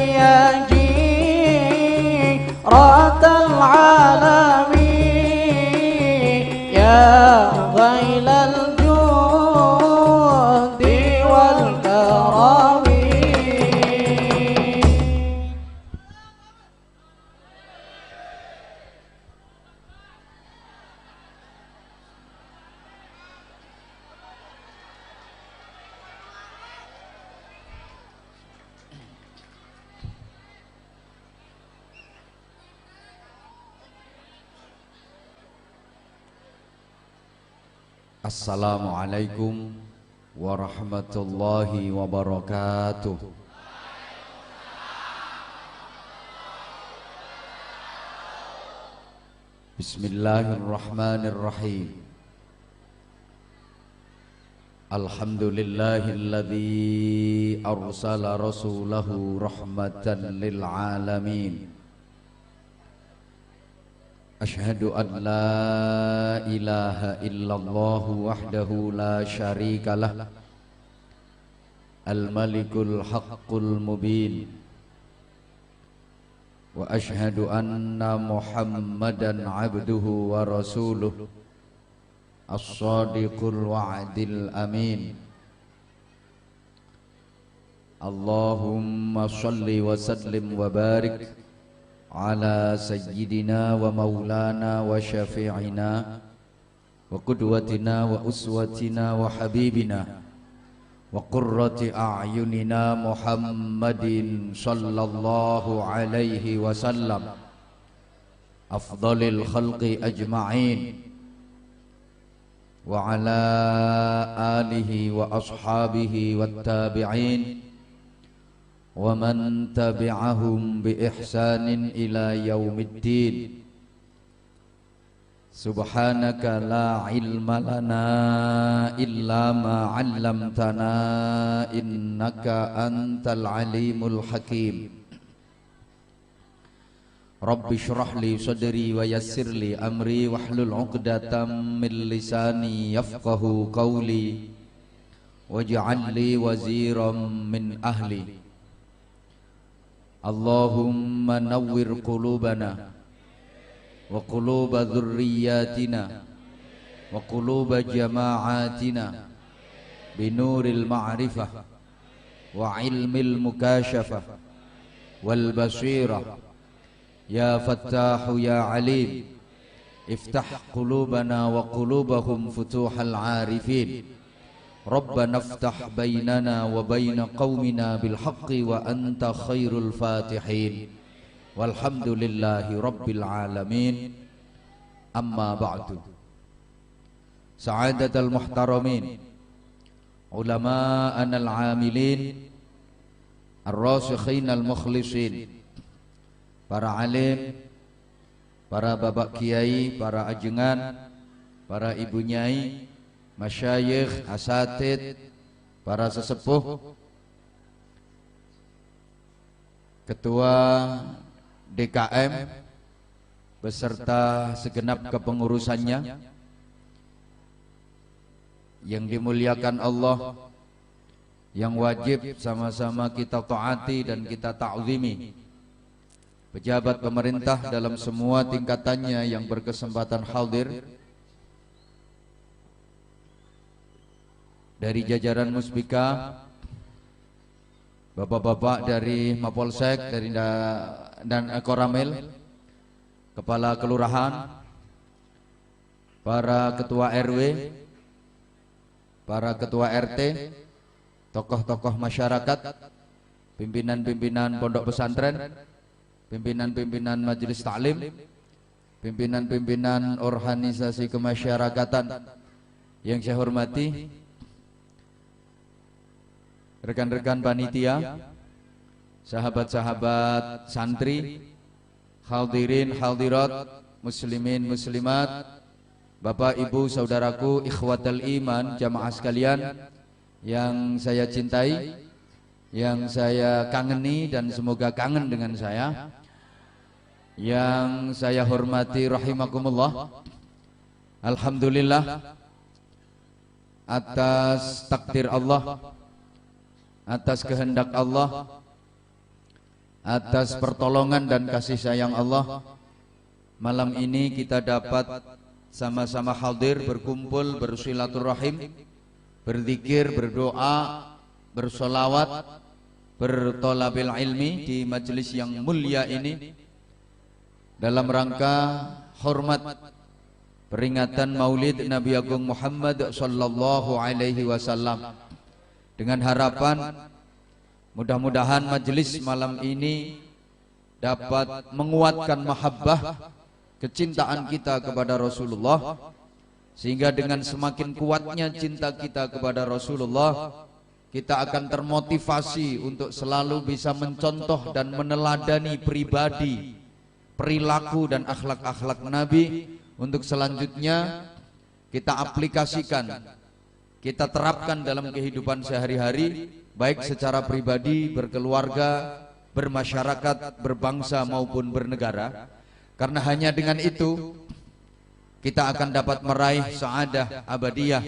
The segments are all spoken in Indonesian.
يا جيرة العالمين يا ذيل الجود والكرم. Assalamualaikum warahmatullahi wabarakatuh. Bismillahirrahmanirrahim. Alhamdulillahilladzi arsala rasulahu rahmatan lil alamin. Ashhadu an la ilaha illallah wahdahu la syarikalah al-malikul haqqul mubin wa ashhadu anna muhammadan abduhu wa rasuluh as-sadiqul wa'dil amin. Allahumma salli wa sallim wa barik ala sayyidina wa maulana wa syafi'ina wa qudwatina wa uswatina wa habibina wa qurrati a'yunina Muhammadin sallallahu alaihi wasallam afdalil khalqi ajma'in wa ala alihi wa ashabihi wat tabi'in wa man tabi'ahum bi ihsanin ila yaumiddin. Subhanaka la ilma lana illa ma 'allamtana innaka antal alimul hakim. Rabbi shrah li sadri wa yassir li amri wahlul 'uqdatam min lisani yafqahu qawli waj'al li waziran min ahli. Allahumma nawwir qulubana wa quluba dhurriyyatina wa quluba jama'atina binuril ma'rifah wa ilmil mukashafah wal basirah ya fattahu ya alim. Iftah qulubana wa qulubahum futuhal arifin. Rabbana iftah bainana wa baina qaumina bil haqqi wa anta khairul fatihin. Walhamdulillahi rabbil alamin. Amma ba'du. Sa'adatal muhtaramin, ulama'an al-amilin, ar-rasikhin al-mukhlisin, para alim, para bapak kiai, para ajengan, para ibu nyai, masyayikh, asatid, para sesepuh, ketua DKM beserta segenap kepengurusannya yang dimuliakan Allah, yang wajib sama-sama kita taati dan kita ta'zimi. Pejabat pemerintah dalam semua tingkatannya yang berkesempatan hadir, dari jajaran Musbika, bapak-bapak dari Mapolsek dan Koramil, kepala kelurahan, para ketua RW, para ketua RT, tokoh-tokoh masyarakat, pimpinan-pimpinan pondok pesantren, pimpinan-pimpinan majelis taklim, pimpinan-pimpinan organisasi kemasyarakatan yang saya hormati, rekan-rekan panitia, sahabat-sahabat santri, hadirin hadirat, muslimin muslimat, bapak ibu saudaraku, ikhwatal iman, jamaah sekalian yang saya cintai, yang saya kangeni dan semoga kangen dengan saya, yang saya hormati rahimakumullah. Alhamdulillah atas takdir Allah, atas kehendak Allah, atas pertolongan dan kasih sayang Allah. Malam ini kita dapat sama-sama hadir, berkumpul, bersilaturahim, berzikir, berdoa, bersolawat, bertolabil ilmi di majelis yang mulia ini dalam rangka hormat peringatan Maulid Nabi Agung Muhammad sallallahu alaihi wasallam, dengan harapan mudah-mudahan majelis malam ini dapat menguatkan mahabbah, kecintaan kita kepada Rasulullah, sehingga dengan semakin kuatnya cinta kita kepada Rasulullah, kita akan termotivasi untuk selalu bisa mencontoh dan meneladani pribadi, perilaku dan akhlak-akhlak Nabi, untuk selanjutnya kita aplikasikan, kita terapkan dalam kehidupan sehari-hari, baik secara pribadi, berkeluarga, bermasyarakat, berbangsa maupun bernegara. Karena hanya dengan itu kita akan dapat meraih sa'adah abadiyah,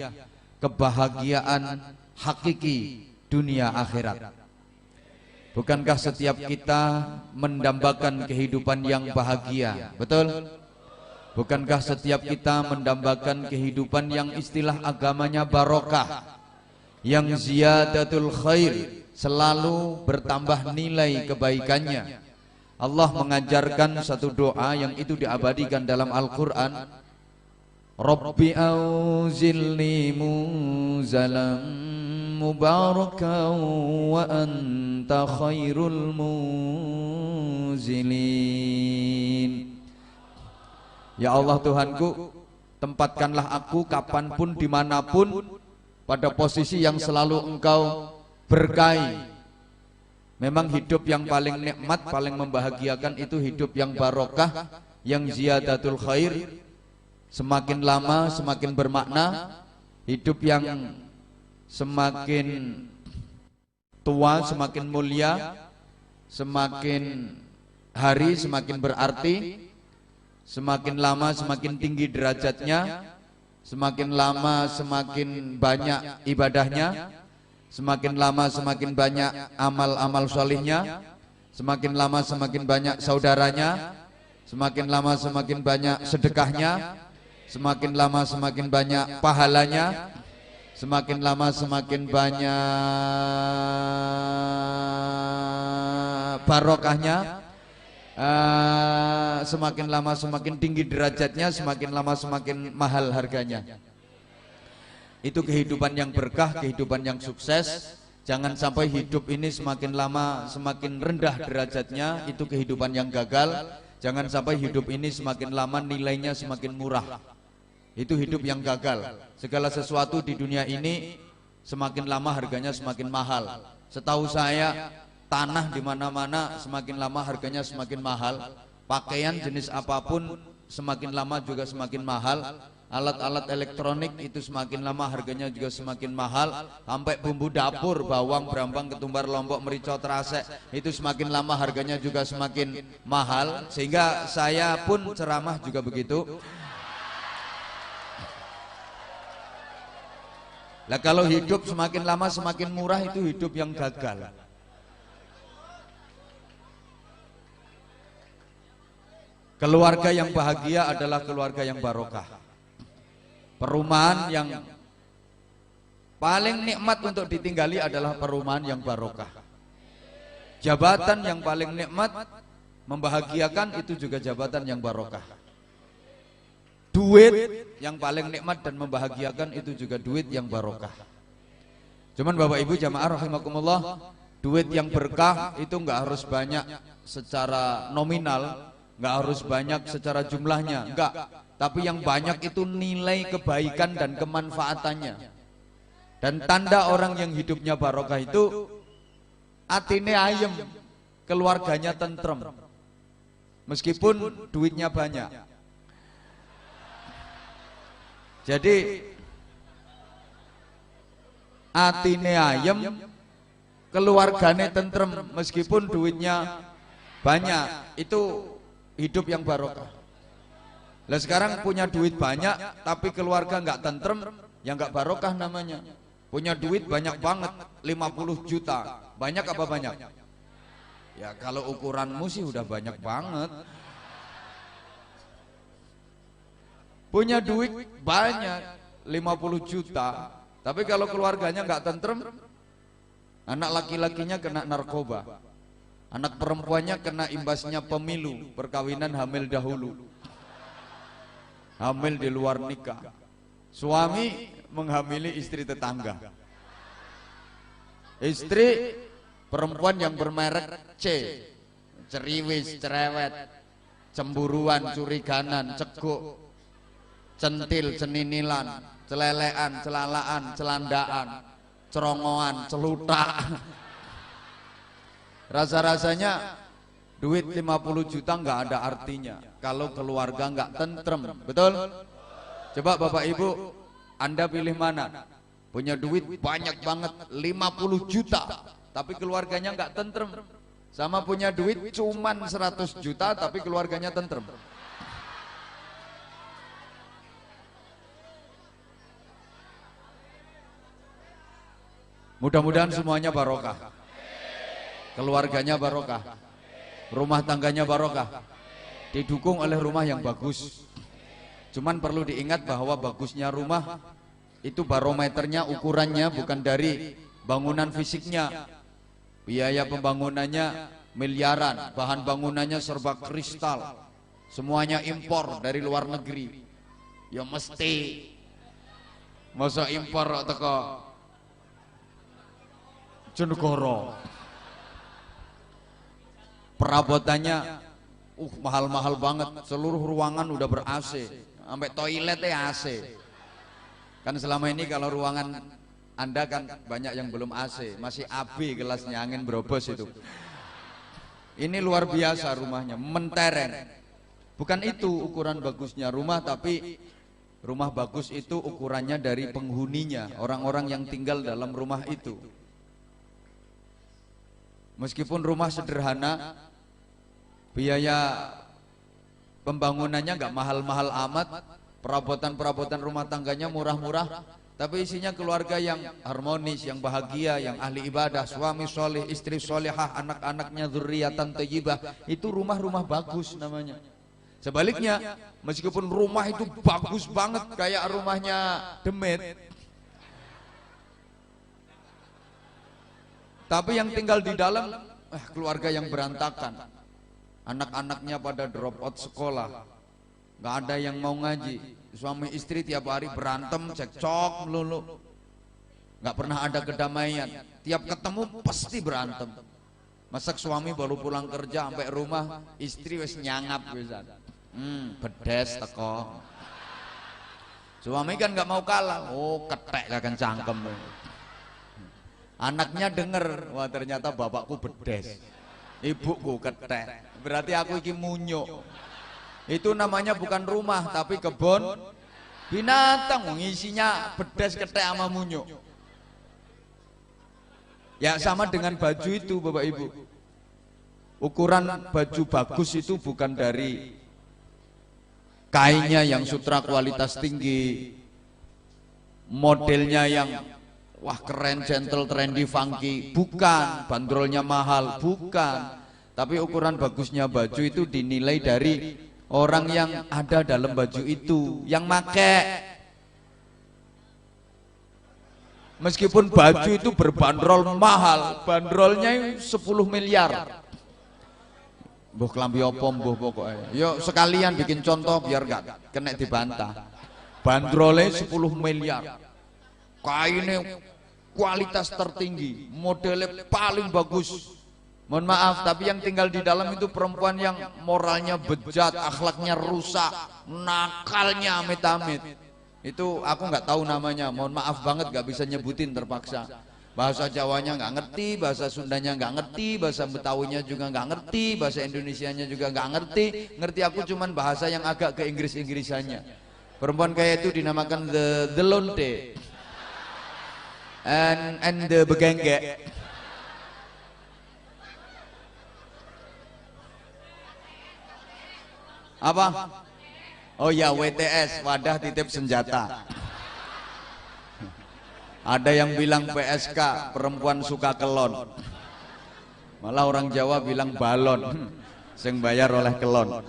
kebahagiaan hakiki dunia akhirat. Bukankah setiap kita mendambakan kehidupan yang bahagia? Betul? Bukankah setiap kita mendambakan kehidupan yang istilah agamanya barokah, yang ziyadatul khair, selalu bertambah nilai kebaikannya? Allah mengajarkan satu doa yang itu diabadikan dalam Al-Quran. Rabbi auzilni muzalam mubarakan wa anta khairul muzilin. Ya Allah Tuhanku, tempatkanlah aku kapanpun, dimanapun, pada posisi yang selalu Engkau berkahi. Memang hidup yang paling nikmat, paling membahagiakan itu hidup yang barokah, yang ziyadatul khair. Semakin lama semakin bermakna. Hidup yang semakin tua semakin mulia, semakin hari semakin berarti, semakin lama semakin tinggi derajatnya, semakin lama semakin banyak ibadahnya, semakin lama semakin banyak amal-amal solihnya, semakin lama semakin banyak saudaranya, semakin lama semakin banyak sedekahnya, semakin lama semakin banyak pahalanya, semakin lama semakin banyak barokahnya, semakin lama semakin tinggi derajatnya, semakin lama semakin mahal harganya. Itu kehidupan yang berkah, kehidupan yang sukses. Jangan sampai hidup ini semakin lama semakin rendah derajatnya, itu kehidupan yang gagal. Jangan sampai hidup ini semakin lama nilainya semakin murah, itu hidup yang gagal. Segala sesuatu di dunia ini semakin lama harganya semakin mahal. Setahu saya tanah di mana-mana semakin lama harganya semakin mahal. Pakaian jenis apapun semakin lama juga semakin mahal. Alat-alat elektronik itu semakin lama harganya juga semakin mahal. Sampai bumbu dapur, bawang, brambang, ketumbar, lombok, merica, terase, itu semakin lama harganya juga semakin mahal. Sehingga saya pun ceramah juga begitu. Lah kalau hidup semakin lama semakin murah, itu hidup yang gagal. Keluarga yang bahagia adalah keluarga yang barokah. Perumahan yang paling nikmat untuk ditinggali adalah perumahan yang barokah. Jabatan yang paling nikmat membahagiakan itu juga jabatan yang barokah. Duit yang paling nikmat dan membahagiakan itu juga duit yang barokah. Cuman Bapak Ibu jamaah rahimakumullah, duit yang berkah itu enggak harus banyak secara nominal, enggak harus banyak secara jumlahnya, enggak. Tapi yang banyak itu nilai kebaikan dan kemanfaatannya. Dan tanda orang yang hidupnya barokah itu atine ayem, keluarganya tentrem, meskipun duitnya banyak. Jadi atine ayem, keluarganya tentrem, meskipun duitnya banyak. Itu hidup yang barokah. Lah sekarang punya duit banyak tapi keluarga nggak tentrem, ya nggak barokah namanya. Punya duit banyak banget, 50 juta. Banyak apa banyak? Ya kalau ukuranmu sih udah banyak banget. Punya duit banyak 50 juta, tapi kalau keluarganya nggak tentrem, anak laki-lakinya kena narkoba, anak perempuannya kena imbasnya pemilu, perkawinan hamil dahulu, hamil di luar nikah, suami menghamili istri tetangga, istri perempuan yang bermerek C, ceriwis, cerewet, cemburuan, curiganan, ceguk, centil, ceninilan, celelean, celalaan, celandaan, cerongoan, celutak. Rasa-rasanya duit 50 juta nggak ada artinya kalau keluarga nggak tentrem, betul? Coba Bapak Ibu, Anda pilih mana? Punya duit banyak banget 50 juta, tapi keluarganya nggak tentrem, sama punya duit cuman 100 juta tapi keluarganya tentrem. Mudah-mudahan semuanya barokah, keluarganya barokah, rumah tangganya barokah, didukung oleh rumah yang bagus. Cuman perlu diingat bahwa bagusnya rumah itu barometernya, ukurannya bukan dari bangunan fisiknya. Biaya pembangunannya miliaran, bahan bangunannya serba kristal, semuanya impor dari luar negeri. Ya mesti, masa impor teko Jonegoro. Perabotannya mahal-mahal banget, seluruh ruangan udah ber-AC, sampai toiletnya AC. Kan selama ini kalau ruangan Anda kan banyak yang belum AC, masih AB gelasnya, angin berobos itu. Ini luar biasa rumahnya, mentereng. Bukan itu ukuran bagusnya rumah, tapi rumah bagus itu ukurannya dari penghuninya, orang-orang yang tinggal dalam rumah itu. Meskipun rumah sederhana, biaya pembangunannya nggak mahal-mahal amat, perabotan-perabotan rumah tangganya murah-murah, tapi isinya keluarga yang harmonis, yang bahagia, yang ahli ibadah, suami soleh, istri solehah, anak-anaknya dzurriatan thayyibah, itu rumah-rumah bagus namanya. Sebaliknya, meskipun rumah itu bagus banget kayak rumahnya Demet, tapi yang tinggal di dalam keluarga yang berantakan, anak-anaknya pada drop out sekolah, nggak ada yang mau ngaji, suami istri tiap hari berantem, cekcok melulu, nggak pernah ada kedamaian, tiap ketemu pasti berantem. Masak suami baru pulang kerja sampai rumah, istri wes nyangap wisan, bedes teko. Suami kan nggak mau kalah, oh ketek akan cangkem. Anaknya denger, wah ternyata bapakku bedes, ibuku ketek, berarti aku iki munyuk. Itu namanya bukan rumah tapi kebun binatang, ngisinya bedes, ketek sama munyuk. Ya sama dengan baju itu Bapak Ibu, ukuran baju bagus itu bukan dari kainnya yang sutra kualitas tinggi, modelnya yang wah keren, gentle, trendy, funky, bukan, bandrolnya mahal, bukan, tapi ukuran bagusnya baju itu dinilai dari orang yang ada dalam baju itu, yang make. Meskipun baju itu berbandrol mahal, bandrolnya 10 miliar, mbuh klambi opo mbuh pokoknya, yuk sekalian bikin contoh biar gak kena dibantah. Bandrolnya 10 miliar, kainnya kualitas tertinggi, modelnya paling bagus. Mohon maaf, tapi yang tinggal di dalam itu perempuan yang moralnya bejat, akhlaknya rusak, nakalnya amit-amit. Itu aku nggak tahu namanya, mohon maaf banget nggak bisa nyebutin, terpaksa. Bahasa Jawanya nggak ngerti, bahasa Sundanya nggak ngerti, bahasa Betawinya juga nggak ngerti, bahasa Indonesianya juga nggak ngerti. Ngerti aku cuman bahasa yang agak ke Inggris-Inggrisannya. Perempuan kayak itu dinamakan the lonte and the begengge. Apa? Oh ya, WTS, wadah titip senjata. Ada yang bilang PSK, perempuan suka kelon. Malah orang Jawa bilang balon, sing bayar oleh kelon.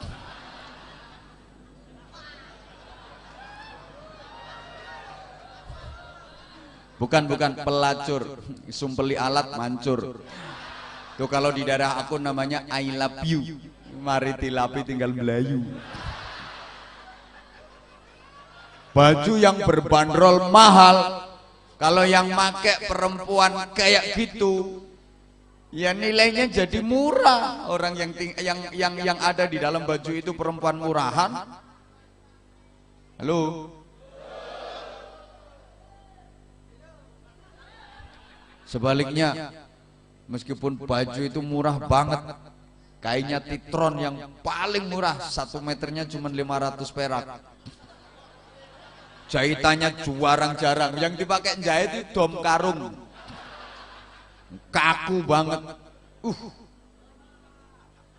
Bukan pelacur, sumpeli alat mancur. Tuh kalau di daerah aku namanya I love you. Mari tilapi tinggal Melayu. Baju yang berbanderol mahal, kalau yang make perempuan kayak gitu, ya nilainya jadi murah. Orang yang ada di dalam baju itu perempuan murahan. Halo. Sebaliknya, meskipun baju itu murah banget, kainnya titron yang paling murah, 1 meternya cuma 500 perak. Jahitannya jarang-jarang, yang dipakai jahit itu dom karung, kaku banget.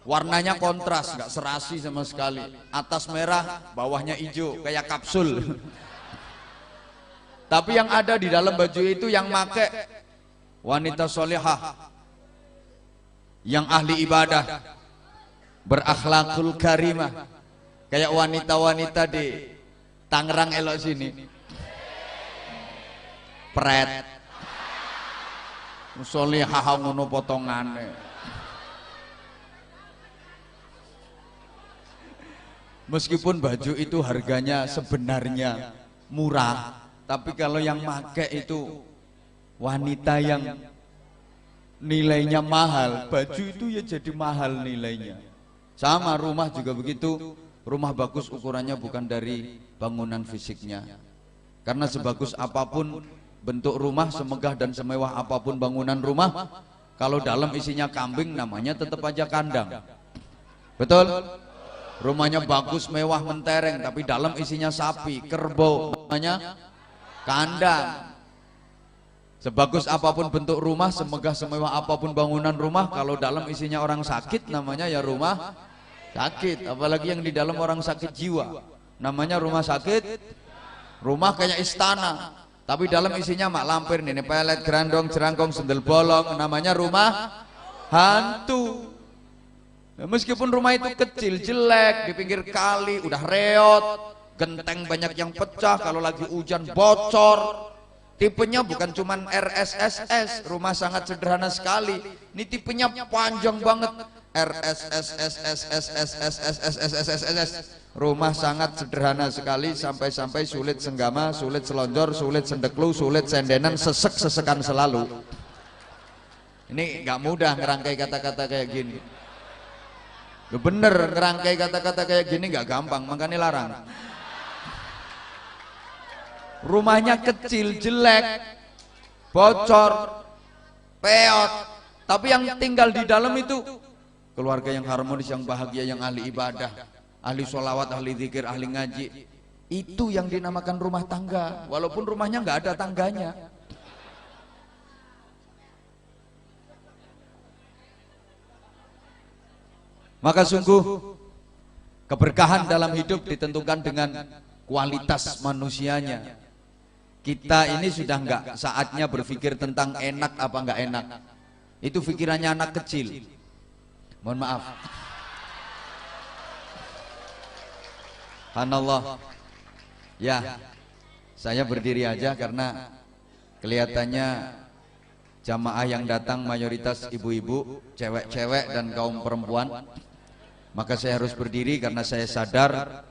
Warnanya kontras, nggak serasi sama sekali. Atas merah, bawahnya hijau, kayak kapsul. Tapi yang ada di dalam baju itu yang make wanita solehah, yang ahli ibadah, berakhlakul karimah, kayak wanita-wanita di Tangerang elok sini, pret, solehah ngono potongane. Meskipun baju itu harganya sebenarnya murah, tapi kalau yang make itu wanita yang nilainya mahal, baju itu ya jadi mahal nilainya. Sama rumah juga begitu. Rumah bagus ukurannya bukan dari bangunan fisiknya, karena sebagus apapun bentuk rumah, semegah dan semewah apapun bangunan rumah, kalau dalam isinya kambing namanya tetap aja kandang. Betul? Rumahnya bagus, mewah, mentereng, tapi dalam isinya sapi, kerbau, namanya kandang. Sebagus apapun bentuk rumah, semegah semewah apapun bangunan rumah, kalau dalam isinya orang sakit, namanya ya rumah sakit. Apalagi yang di dalam orang sakit jiwa, namanya rumah sakit. Rumah kayak istana, tapi dalam isinya mak lampir, nih pelet, gerandong, jerangkong, sendel bolong, namanya rumah hantu. Ya, meskipun rumah itu kecil, jelek, di pinggir kali, udah reot, genteng banyak yang pecah, kalau lagi hujan bocor. Tipenya bukan cuman RSSS, rumah sangat sederhana sekali. Ini tipenya panjang banget. RSSSSSSSSSSSSSSSS. Rumah sangat sederhana sekali, sampai-sampai sulit senggama, sulit selonjor, sulit sendeklu, sulit sendenan, sesek-sesekan selalu. Ini nggak mudah ngerangkai kata-kata kayak gini. Bener, ngerangkai kata-kata kayak gini nggak gampang, makanya larang. Rumahnya kecil, jelek, bocor, peot, tapi yang tinggal di dalam itu keluarga yang harmonis, yang bahagia, yang ahli ibadah, ahli sholawat, ahli zikir, ahli ngaji. Itu yang dinamakan rumah tangga, walaupun rumahnya nggak ada tangganya. Maka sungguh keberkahan dalam hidup ditentukan dengan kualitas manusianya. Kita ini sudah nggak saatnya berpikir tentang enak apa nggak enak. Itu pikirannya anak kecil. Mohon maaf. Subhanallah. Ya, saya berdiri aja karena kelihatannya jamaah yang datang mayoritas ibu-ibu, cewek-cewek dan kaum perempuan. Maka saya harus berdiri karena saya sadar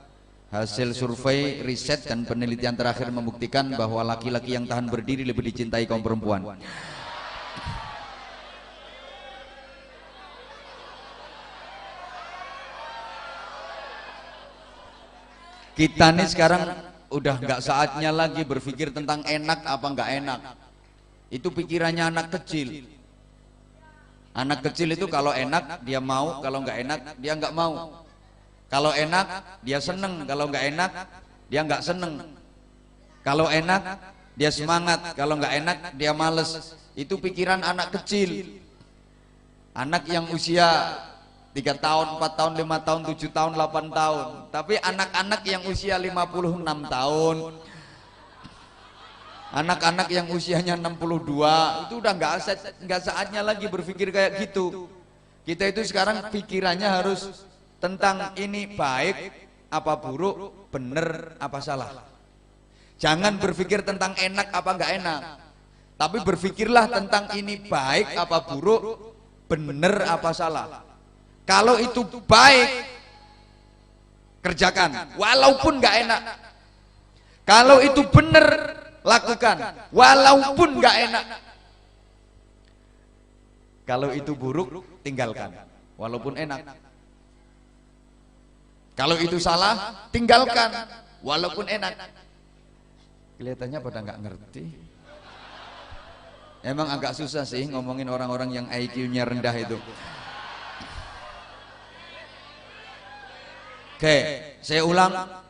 hasil survei, riset dan penelitian terakhir membuktikan bahwa laki-laki yang tahan berdiri lebih dicintai kaum perempuan. Kita nih sekarang udah nggak saatnya lagi berpikir tentang enak apa nggak enak. Itu pikirannya anak kecil. Anak kecil itu kalau enak dia mau, kalau nggak enak dia nggak mau. Kalau enak dia seneng, kalau nggak enak dia nggak seneng. Kalau enak dia semangat, kalau nggak enak dia males. Itu pikiran anak kecil. Anak yang usia 3 tahun, 4 tahun, 5 tahun, 7 tahun, 8 tahun. Tapi anak-anak yang usia 56 tahun, anak-anak yang usianya 62 itu udah nggak saatnya lagi berpikir kayak gitu. Kita itu sekarang pikirannya harus tentang ini baik apa buruk, benar apa salah. Jangan berpikir tentang enak apa enggak enak, tapi berpikirlah tentang ini baik apa buruk, benar apa salah. Kalau itu baik, kerjakan walaupun enggak enak. Kalau itu benar, lakukan walaupun enggak enak. Kalau itu buruk, tinggalkan walaupun enak. Kalau itu salah, tinggalkan walaupun enak. Kelihatannya pada nggak ngerti. Emang agak susah sih ngomongin orang-orang yang IQ-nya rendah itu. Oke, saya ulang.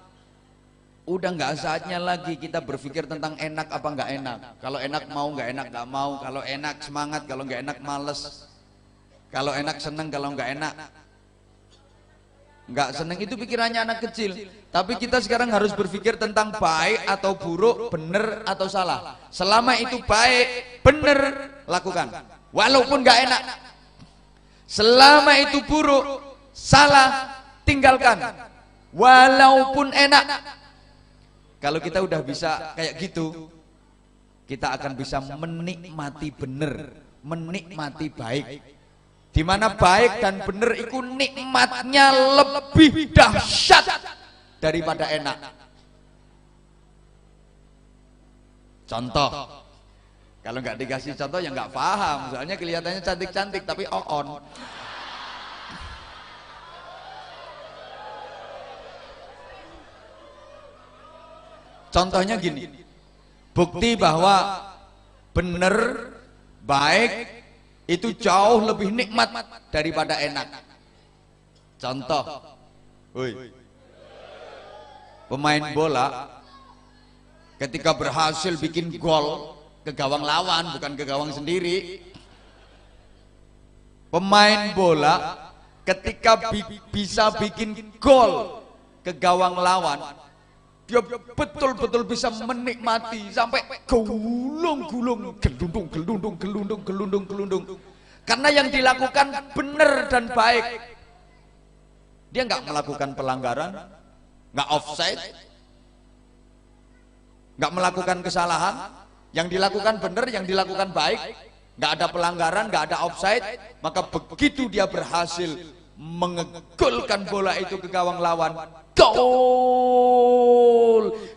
Udah nggak saatnya lagi kita berpikir tentang enak apa nggak enak. Kalau enak mau, nggak enak nggak mau. Kalau enak semangat, kalau nggak enak males. Kalau enak seneng, kalau nggak enak nggak seneng. Itu pikirannya anak kecil. Tapi kita sekarang harus berpikir tentang baik atau buruk, benar atau salah. Selama itu baik, benar, lakukan walaupun nggak enak. Selama itu buruk, salah, tinggalkan walaupun enak. Kalau kita udah bisa kayak gitu, kita akan bisa menikmati benar, menikmati baik. Di mana baik dan benar itu nikmatnya lebih dahsyat daripada enak. Contoh, kalau nggak dikasih contoh ya nggak paham. Soalnya kelihatannya cantik-cantik tapi on. Contohnya gini, bukti bahwa benar, baik itu jauh lebih nikmat daripada enak. Contoh, pemain bola ketika berhasil bikin gol ke gawang lawan, bukan ke gawang sendiri. Pemain bola ketika bisa bikin gol ke gawang lawan, dia betul-betul bisa menikmati sampai gulung-gulung, gelundung. Karena yang dilakukan benar dan baik. Dia nggak melakukan pelanggaran, nggak offside, nggak melakukan kesalahan. Yang dilakukan benar, yang dilakukan baik, nggak ada pelanggaran, nggak ada offside. Maka begitu dia berhasil mengegolkan bola itu ke gawang lawan, gol,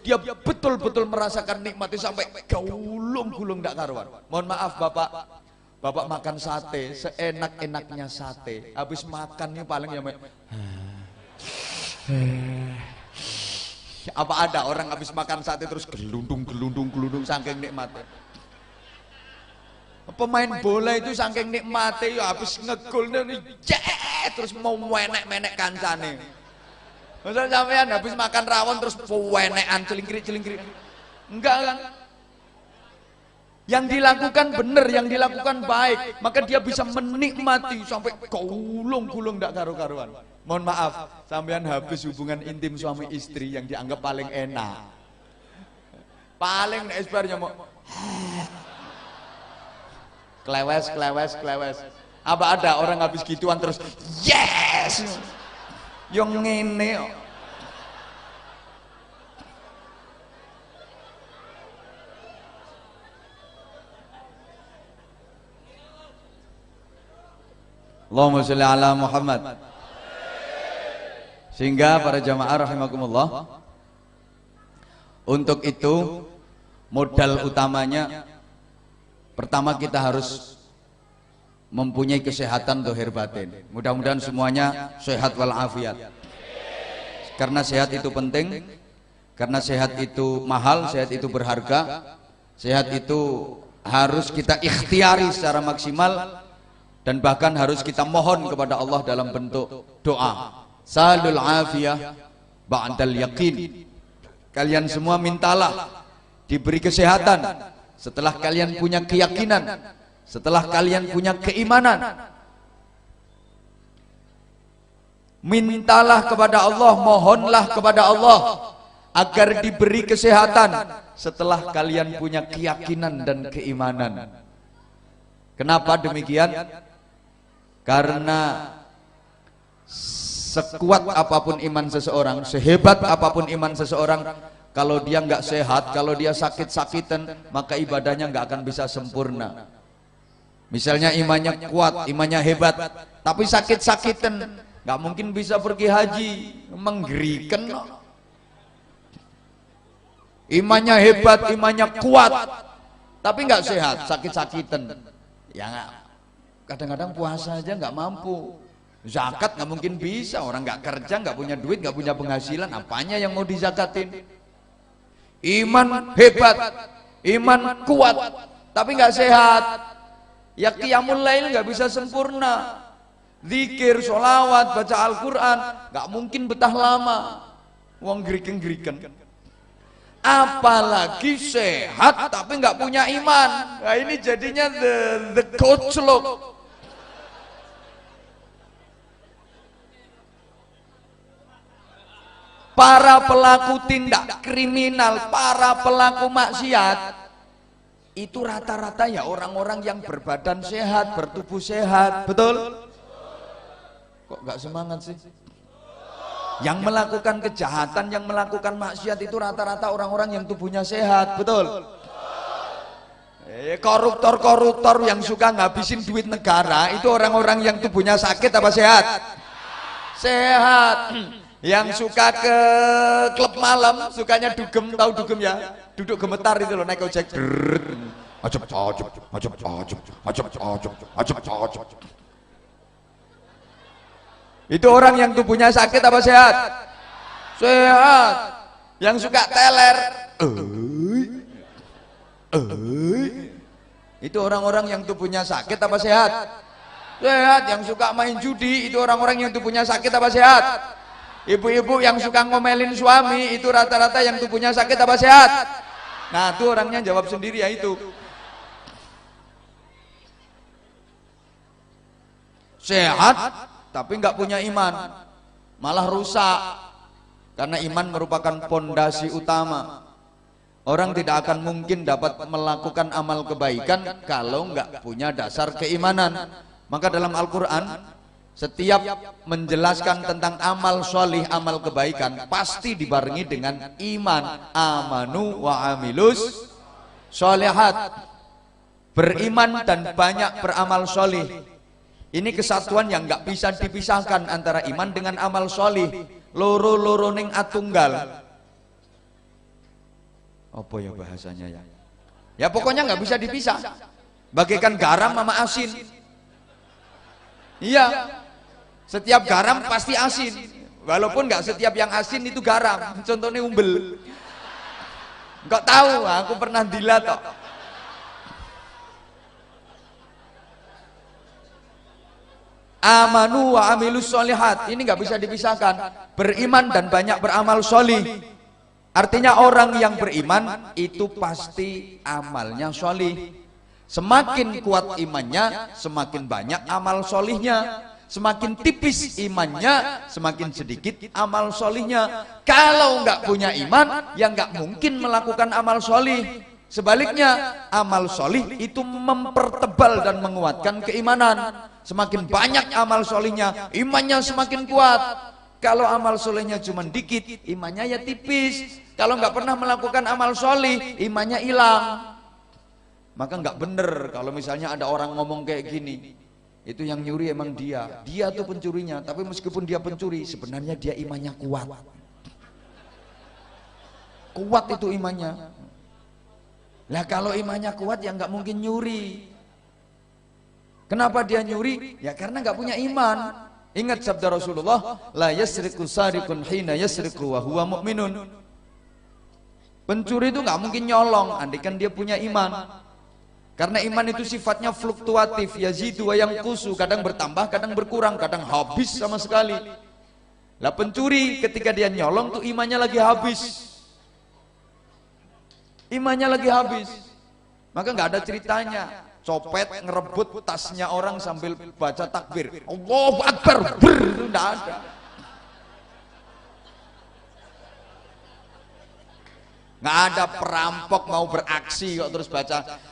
dia betul-betul merasakan nikmati sampai gulung-gulung nggak karuan. Mohon maaf bapak makan sate, seenak-enaknya sate, habis makannya paling ya apa ada orang habis makan sate terus gelundung saking nikmatnya. Pemain bola itu saking nikmati ya habis ngegolnya nih, terus mau menek kancane. Misal sampean habis makan rawon terus wenekan celingkrik. Enggak kan? Yang dilakukan benar, yang dilakukan baik, maka dia bisa menikmati sampai gulung enggak karu-karuan. Mohon maaf, sampean habis hubungan intim suami istri yang dianggap paling enak. Paling esbarnya mau klewes. Apa ada orang habis gituan terus yes yang ngene. Allahumma sholli ala Muhammad. Sehingga para jamaah rahimakumullah, untuk itu modal utamanya pertama kita harus mempunyai kesehatan zahir batin. Mudah-mudahan semuanya sehat walafiat. Karena sehat itu penting, karena sehat itu mahal, sehat itu berharga, sehat itu harus kita ikhtiari secara maksimal dan bahkan harus kita mohon kepada Allah dalam bentuk doa. Salul afiyah ba'dal yaqin. Kalian semua mintalah diberi kesehatan setelah kalian punya keyakinan, setelah kalian punya keimanan. Mintalah kepada Allah, mohonlah kepada Allah agar diberi kesehatan setelah kalian punya keyakinan dan keimanan. Kenapa demikian? Karena sekuat apapun iman seseorang, sehebat apapun iman seseorang, kalau dia nggak sehat, kalau dia sakit-sakitan, maka ibadahnya nggak akan bisa sempurna. Misalnya imannya kuat, imannya hebat, tapi sakit-sakitan, nggak mungkin bisa pergi haji, menggerikan. Imannya hebat, imannya kuat, tapi nggak sehat, sakit-sakitan. Ya nggak. Kadang-kadang puasa aja nggak mampu. Zakat nggak mungkin bisa, orang nggak kerja, nggak punya duit, nggak punya penghasilan, apanya yang mau dizakatin? Iman hebat, iman kuat, tapi nggak sehat. Ya qiyamul lail nggak bisa sempurna. Zikir, sholawat, baca Al-Quran nggak mungkin betah lama. Wong geriken-geriken. Apalagi sehat tapi nggak punya iman. Nah ini jadinya the koclok. Para pelaku tindak kriminal, para pelaku maksiat itu rata-rata ya orang-orang yang berbadan sehat, bertubuh sehat, betul? Kok nggak semangat sih? Yang melakukan kejahatan, yang melakukan maksiat itu rata-rata orang-orang yang tubuhnya sehat, betul? Koruptor-koruptor yang suka ngabisin duit negara itu orang-orang yang tubuhnya sakit apa sehat? Sehat. Yang suka ke klub malam, sukanya dugem, tahu dugem ya? Duduk gemetar itu loh, naik ojek. Itu orang yang tubuhnya sakit apa sehat? Sehat. Yang suka teler. Itu orang-orang yang tubuhnya sakit apa sehat? Sehat. Yang suka main judi, itu orang-orang yang tubuhnya sakit apa sehat? Ibu-ibu yang suka ngomelin suami, itu rata-rata yang tubuhnya sakit apa sehat? Nah itu orangnya jawab sendiri ya itu. Sehat tapi nggak punya iman, malah rusak. Karena iman merupakan pondasi utama. Orang tidak akan mungkin dapat melakukan amal kebaikan kalau nggak punya dasar keimanan. Maka dalam Al-Quran setiap menjelaskan tentang amal solih, amal kebaikan pasti dibarengi dengan iman. Amanu wa amilus solihat, beriman dan banyak beramal solih. Ini kesatuan yang nggak bisa dipisahkan antara iman dengan amal solih. Loro-loro ning atunggal. Apa ya bahasanya ya? Ya pokoknya nggak bisa dipisah. Bagaikan garam sama asin. Iya. Setiap garam pasti asin, walaupun nggak setiap yang asin itu garam. Contohnya umbel. Nggak tahu, aku pernah dilat kok. Amanu wa amilus solihat, ini nggak bisa dipisahkan. Beriman dan banyak beramal solih. Artinya orang yang beriman itu pasti amalnya solih. Semakin kuat imannya, semakin banyak amal solihnya. Semakin tipis imannya, semakin sedikit amal solihnya. Kalau nggak punya iman, ya nggak mungkin melakukan amal solih. Sebaliknya, amal solih itu mempertebal dan menguatkan keimanan. Semakin banyak amal solihnya, imannya semakin kuat. Kalau amal solihnya cuma dikit, imannya ya tipis. Kalau nggak pernah melakukan amal solih, imannya hilang. Maka nggak bener kalau misalnya ada orang ngomong kayak gini. Itu yang nyuri emang dia tuh pencurinya, tapi meskipun dia pencuri sebenarnya dia imannya kuat. Kuat itu imannya. Lah kalau imannya kuat ya nggak mungkin nyuri. Kenapa dia nyuri? Ya karena nggak punya iman. Ingat sabda Rasulullah, la yasriku sarikun hina yasriku wa huwa mu'minun. Pencuri itu nggak mungkin nyolong andaikan dia punya iman. Karena iman itu sifatnya fluktuatif, yazidu wa yanqusu, kadang bertambah, kadang berkurang, kadang habis sama sekali. Lah pencuri ketika dia nyolong tuh imannya lagi habis. Imannya lagi habis. Maka nggak ada ceritanya copet ngerebut tasnya orang sambil baca takbir. Allahu Akbar. Itu enggak ada. Nggak ada perampok mau beraksi kok terus baca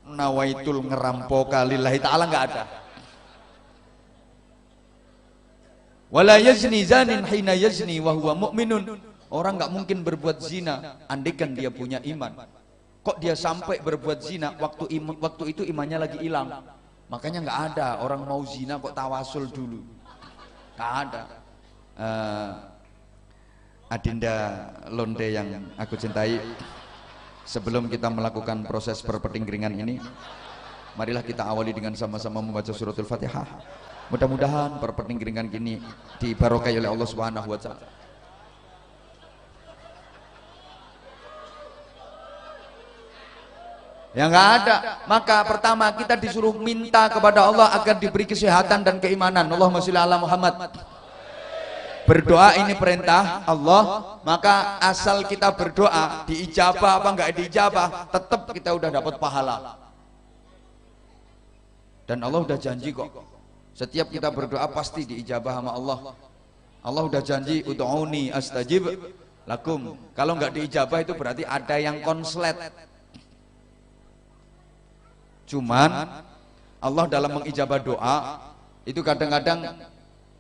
nawaitul ngerampoka lillahi ta'ala, nggak ada. Wala yazni zanin hina yazni wa huwa mu'minun. Orang nggak mungkin berbuat zina andaikan dia punya iman. Kok dia sampai berbuat zina waktu itu imannya lagi hilang? Makanya nggak ada orang mau zina kok tawasul dulu. Nggak ada. Adinda Londe yang aku cintai, sebelum kita melakukan proses perpetingkringan ini, marilah kita awali dengan sama-sama membaca suratul Fatihah. Mudah-mudahan perpetingkringan gini dibarokai oleh Allah Subhanahu wa taala. Ya nggak ada. Maka pertama kita disuruh minta kepada Allah agar diberi kesehatan dan keimanan. Allahumma sholli ala Muhammad. Berdoa ini perintah Allah, maka asal kita berdoa diijabah apa enggak diijabah, tetap kita udah dapat pahala. Dan Allah udah janji kok, setiap kita berdoa pasti diijabah sama Allah. Allah udah janji, ud'uni astajib lakum. Kalau enggak diijabah itu berarti ada yang konslet. Cuman Allah dalam mengijabah doa itu kadang-kadang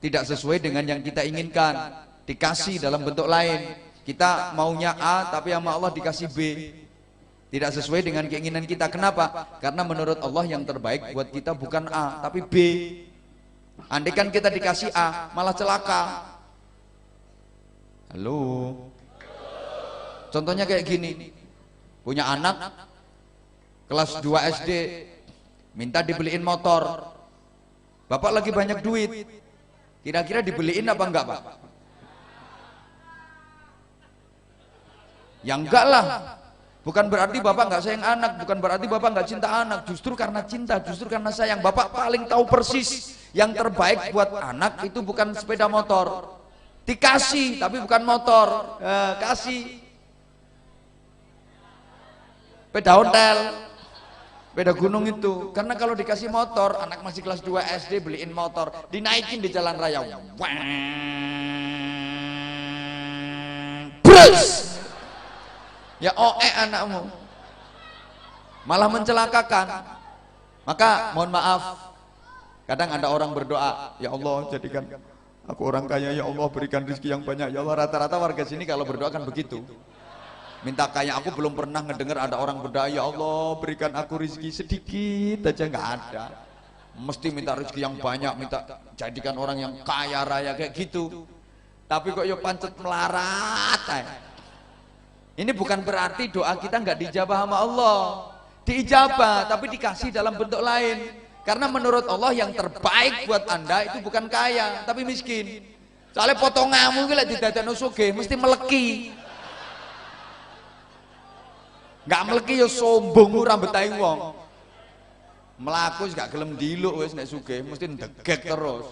tidak sesuai dengan yang kita inginkan, dikasih dalam bentuk lain. Kita maunya A tapi sama Allah dikasih B, tidak sesuai dengan keinginan kita. Kenapa? Karena menurut Allah yang terbaik buat kita bukan A tapi B. Andaikan kita dikasih A malah celaka. Halo, contohnya kayak gini, punya anak kelas 2 SD, minta dibeliin motor. Bapak lagi banyak duit, kira-kira dibeliin apa enggak Pak? Ya enggak lah. Bukan berarti Bapak enggak sayang anak, bukan berarti Bapak enggak cinta anak. Justru karena cinta, justru karena sayang, Bapak paling tahu persis yang terbaik buat anak itu bukan sepeda motor. Dikasih tapi bukan motor, kasih sepeda hotel, beda gunung itu. Karena kalau dikasih motor, anak masih kelas 2 SD beliin motor, dinaikin di jalan raya, brus, ya anakmu, malah mencelakakan. Maka mohon maaf, kadang ada orang berdoa, ya Allah jadikan aku orang kaya, ya Allah berikan rezeki yang banyak, ya Allah. Rata-rata warga sini kalau berdoa kan begitu, minta kaya. Aku belum pernah ngedengar ada orang berdoa, ya Allah berikan aku rezeki sedikit aja, nggak ada. Mesti minta rezeki yang banyak, minta jadikan orang yang kaya raya kayak gitu. Tapi kok yo pancet melarat. Ini bukan berarti doa kita nggak dijabah sama Allah. Diijabah, tapi dikasih dalam bentuk lain. Karena menurut Allah yang terbaik buat Anda itu bukan kaya, tapi miskin. Soalnya potonganmu gila didadakno sugih mesti meleki. Nggak meleki ya sombong ora betahi wong. Melaku gak gelem diluk wis nek sugih mesti ndegek terus.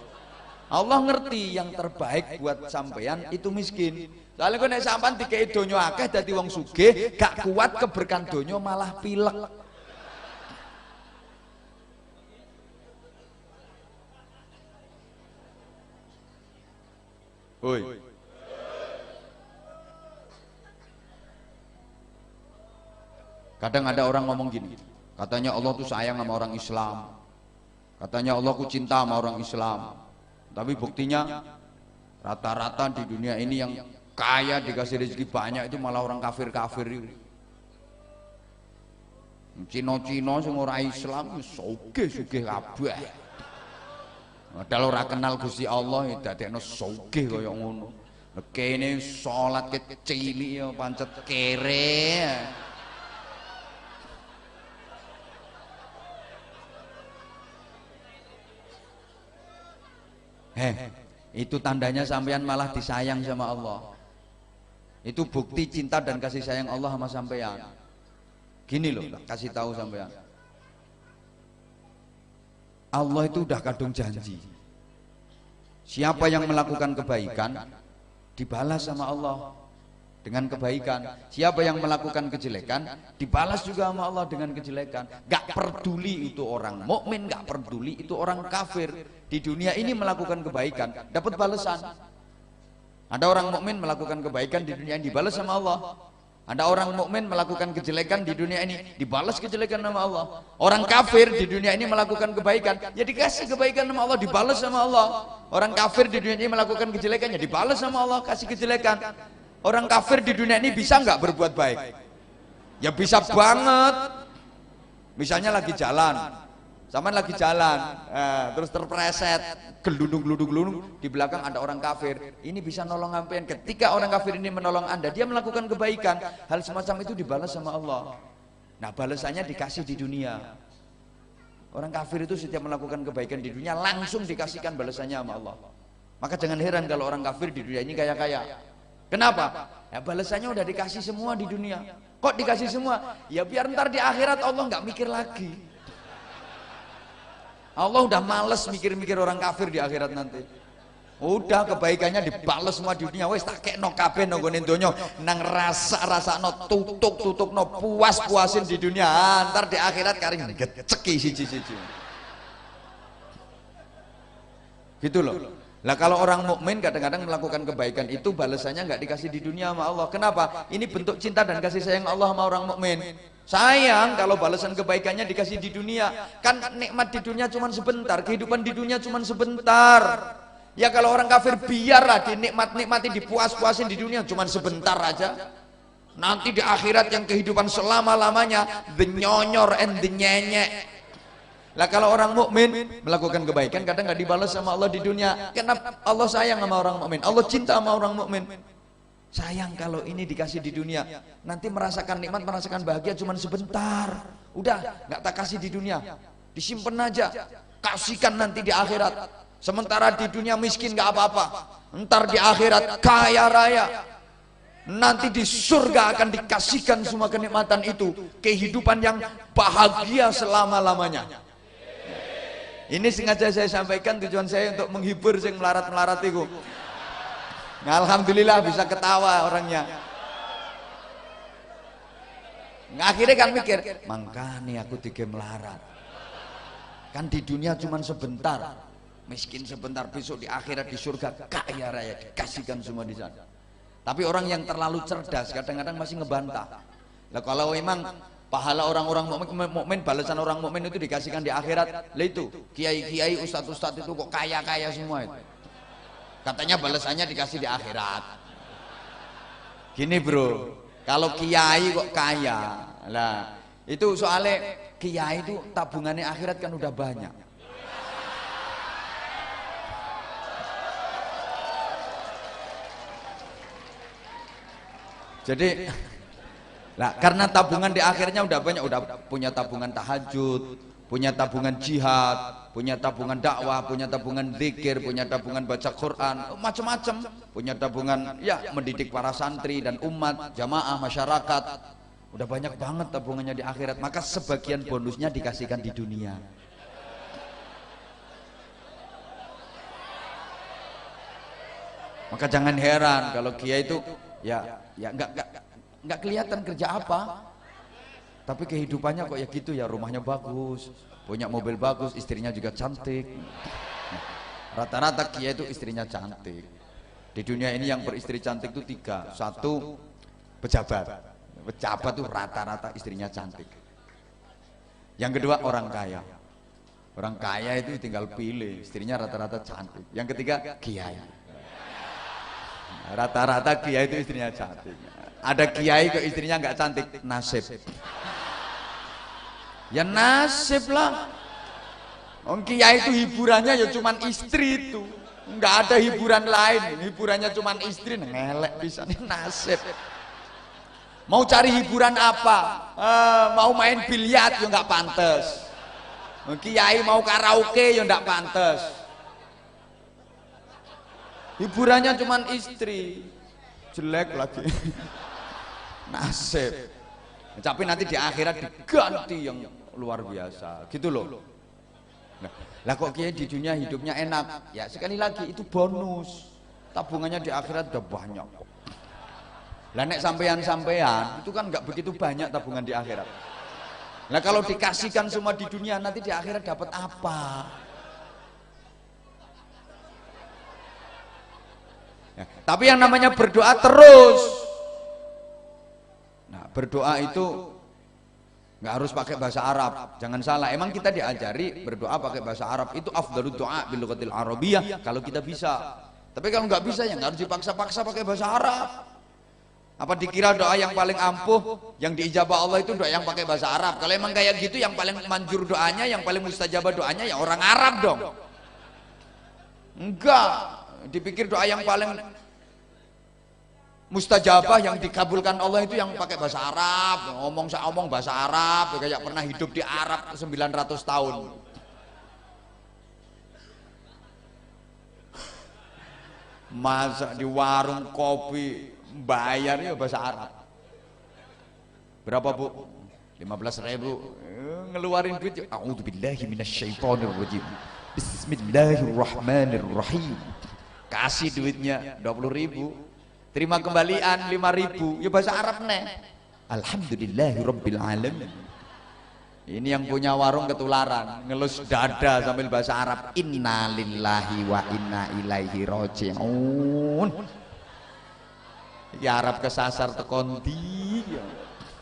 Allah ngerti yang terbaik buat sampean itu miskin. Soalnya kok nek sampean dikei donya akeh dadi wong sugih, gak kuat keberkahan donya malah pilek. Oi. Kadang ada orang ngomong gini, katanya Allah tuh sayang sama orang Islam, katanya Allah ku cinta sama orang Islam. Tapi buktinya rata-rata di dunia ini yang kaya dikasih rezeki banyak itu malah orang kafir-kafir itu. Cino-cino sing ora Islam sugih-sugih kabeh. Padahal ora kenal Gusti Allah dadekno sugih kaya ngono. Kene salat kecilik ya pancet kere. Itu tandanya sampean malah disayang sama Allah. Itu bukti cinta dan kasih sayang Allah sama sampean. Gini loh, kasih tahu sampean. Allah itu udah kadung janji. Siapa yang melakukan kebaikan dibalas sama Allah dengan kebaikan. Siapa yang melakukan kejelekan dibalas juga sama Allah dengan kejelekan. Gak peduli itu orang mukmin, gak peduli itu orang kafir. Di dunia ini melakukan kebaikan dapat balasan. Ada orang mukmin melakukan kebaikan di dunia ini dibalas sama Allah. Ada orang mukmin melakukan kejelekan di dunia ini, dibalas kejelekan sama Allah. Orang kafir di dunia ini melakukan kebaikan, ya dikasih kebaikan sama Allah, dibalas sama Allah. Orang kafir di dunia ini melakukan kejelekan, ya dibalas sama Allah, kasih kejelekan. Orang kafir di dunia ini bisa nggak berbuat baik? Ya bisa banget. Misalnya lagi jalan, zaman lagi jalan, terus terpreset, gelundung-gelundung, di belakang ada orang kafir. Ini bisa nolong sampean. Ketika orang kafir ini menolong Anda, dia melakukan kebaikan. Hal semacam itu dibalas sama Allah. Nah, balasannya dikasih di dunia. Orang kafir itu setiap melakukan kebaikan di dunia langsung dikasihkan balasannya sama Allah. Maka jangan heran kalau orang kafir di dunia ini kaya-kaya. Kenapa? Ya balasannya udah dikasih semua di dunia. Kok dikasih semua? Ya biar ntar di akhirat Allah nggak mikir lagi. Allah udah males mikir-mikir orang kafir di akhirat nanti. Udah kebaikannya dibales semua di dunia. Wes tak kekno kabeh nang ngene donya, nang rasa-rasakno tutuk-tutukno puas-puasin di dunia. Ntar di akhirat karing geceki siji-siji. Gitu loh. Lah kalau orang mukmin kadang-kadang melakukan kebaikan itu balasannya nggak dikasih di dunia sama Allah. Kenapa? Ini bentuk cinta dan kasih sayang Allah sama orang mukmin. Sayang kalau balasan kebaikannya dikasih di dunia. Kan nikmat di dunia cuma sebentar, kehidupan di dunia cuma sebentar. Ya kalau orang kafir biarlah dinikmati, dipuas-puasin di dunia cuma sebentar aja. Nanti di akhirat yang kehidupan selama-lamanya, the nyonyor and the nyenyek. Lah kalau orang mukmin melakukan kebaikan kadang nggak dibalas sama Allah di dunia. Kenapa? Allah sayang sama orang mukmin. Allah cinta sama orang mukmin. Sayang kalau ini dikasih di dunia, nanti merasakan nikmat, merasakan bahagia cuma sebentar. Udah, nggak tak kasih di dunia, disimpan aja, kasihkan nanti di akhirat. Sementara di dunia miskin nggak apa-apa, ntar di akhirat kaya raya. Nanti di surga akan dikasihkan semua kenikmatan itu, kehidupan yang bahagia selama-lamanya. Ini sengaja saya sampaikan, tujuan saya untuk menghibur sing melarat-melarat itu. Nah, alhamdulillah bisa ketawa orangnya. Nah, akhirnya kan mikir, makanya aku tiga melarat. Kan di dunia cuma sebentar, miskin sebentar, besok di akhirat di surga kaya raya, dikasihkan semua di sana. Tapi orang yang terlalu cerdas kadang-kadang masih ngebantah. Lah kalau memang pahala orang-orang mukmin, balasan orang mukmin itu dikasihkan di akhirat, lah itu kiai-kiai, ustadz-ustadz itu kok kaya-kaya semua itu. Katanya balasannya dikasih di akhirat. Gini bro, kalau kiai kok kaya, lah itu soalnya kiai itu tabungannya akhirat kan udah banyak. Jadi, lah karena tabungan di akhirnya udah banyak, udah punya tabungan tahajud, punya tabungan jihad, punya tabungan dakwah, punya tabungan zikir, punya tabungan baca Quran, macam-macam, punya tabungan ya mendidik para santri dan umat, jamaah, masyarakat. Udah banyak banget tabungannya di akhirat, maka sebagian bonusnya dikasihkan di dunia. Maka jangan heran kalau kiai itu ya nggak kelihatan kerja apa, tapi kehidupannya kok ya gitu ya, rumahnya bagus, punya mobil bagus, istrinya juga cantik. Rata-rata kiai itu istrinya cantik. Di dunia ini yang beristri cantik itu 3. 1 pejabat tuh rata-rata istrinya cantik. Yang kedua orang kaya. Orang kaya itu tinggal pilih, istrinya rata-rata cantik. Yang ketiga kiai. Rata-rata kiai itu istrinya cantik. Ada kiai kok istrinya nggak cantik, nasib. Ya nasib lah. Orang kiai itu hiburannya ya cuman istri itu, nggak ada hiburan lain. Hiburannya cuman istri, ngelek bisa nih, nasib. Mau cari hiburan apa? Mau main biliar ya nggak pantas. Kiai mau karaoke ya nggak pantas. Hiburannya cuman istri, jelek lagi. Nasib. Tapi nanti di akhirat diganti yang luar biasa, gitu loh. Lah kok kiai di dunia hidupnya enak? Ya sekali lagi itu bonus. Tabungannya di akhirat udah banyak. Lah nek sampean itu kan nggak begitu banyak tabungan di akhirat. Lah kalau dikasihkan semua di dunia, nanti di akhirat dapat apa? Ya, tapi yang namanya berdoa terus. berdoa itu nggak harus pakai bahasa Arab, jangan salah. Emang kita diajari berdoa pakai bahasa Arab, itu afdalud doa bil lughatil arabiyyah kalau kita bisa. Tapi kalau nggak bisa ya nggak harus dipaksa-paksa pakai bahasa Arab. Apa dikira doa yang paling ampuh, yang diijabah Allah itu doa yang pakai bahasa Arab? Kalau emang kayak gitu, yang paling manjur doanya, yang paling mustajabah doanya ya orang Arab dong. Enggak, dipikir doa yang paling mustajabah yang dikabulkan Allah itu yang pakai bahasa Arab, ngomong bahasa Arab kayak pernah hidup di Arab 900 tahun. Masa di warung kopi bayar ya bahasa Arab. Berapa Bu? 15.000. Ngeluarin duit ya. A'udzubillahi minasyaitonirrajim. Bismillahirrahmanirrahim. Kasih duitnya 20.000. Terima kembalian 5.000. Ya bahasa Arab nih. Alhamdulillahirabbil alamin. Ini yang punya warung ketularan, ngelus dada sambil bahasa Arab. Innalillahi wa inna ilaihi raji'un. Ya Arab kesasar tekondi.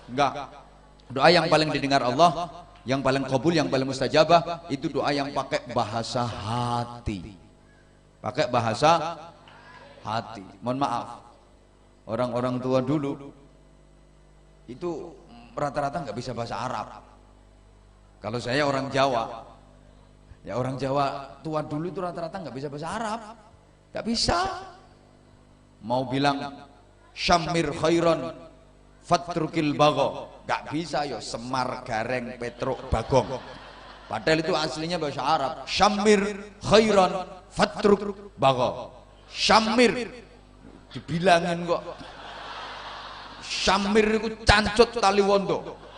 Enggak. Doa yang paling didengar Allah, yang paling kabul, yang paling mustajabah itu doa yang pakai bahasa hati. Pakai bahasa hati. Mohon maaf, orang-orang tua dulu itu rata-rata nggak bisa bahasa Arab. Kalau saya orang Jawa, ya orang Jawa tua dulu itu rata-rata nggak bisa bahasa Arab, nggak bisa. Mau bilang syamir khairon fatrukil bago, nggak bisa yo, semar gareng petruk bagong. Padahal itu aslinya bahasa Arab. Syamir khairon fatruk bago. Syamir dibilangin kok. Syamir itu cancut tali wondo.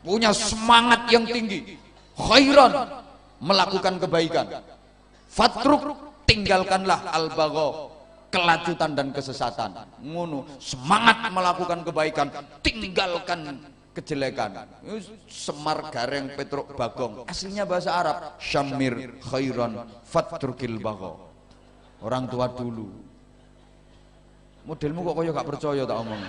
Punya semangat yang tinggi. Khairan, melakukan kebaikan. Fatruk, tinggalkanlah al-bagho, kelacutan dan kesesatan. Ngono, semangat melakukan kebaikan, tinggalkan kejelekan. Semar gareng petruk bagong. Aslinya bahasa Arab. Syamir khairan fatrukil bagho. Orang tua dulu. Modelmu kok gak percaya tak omong.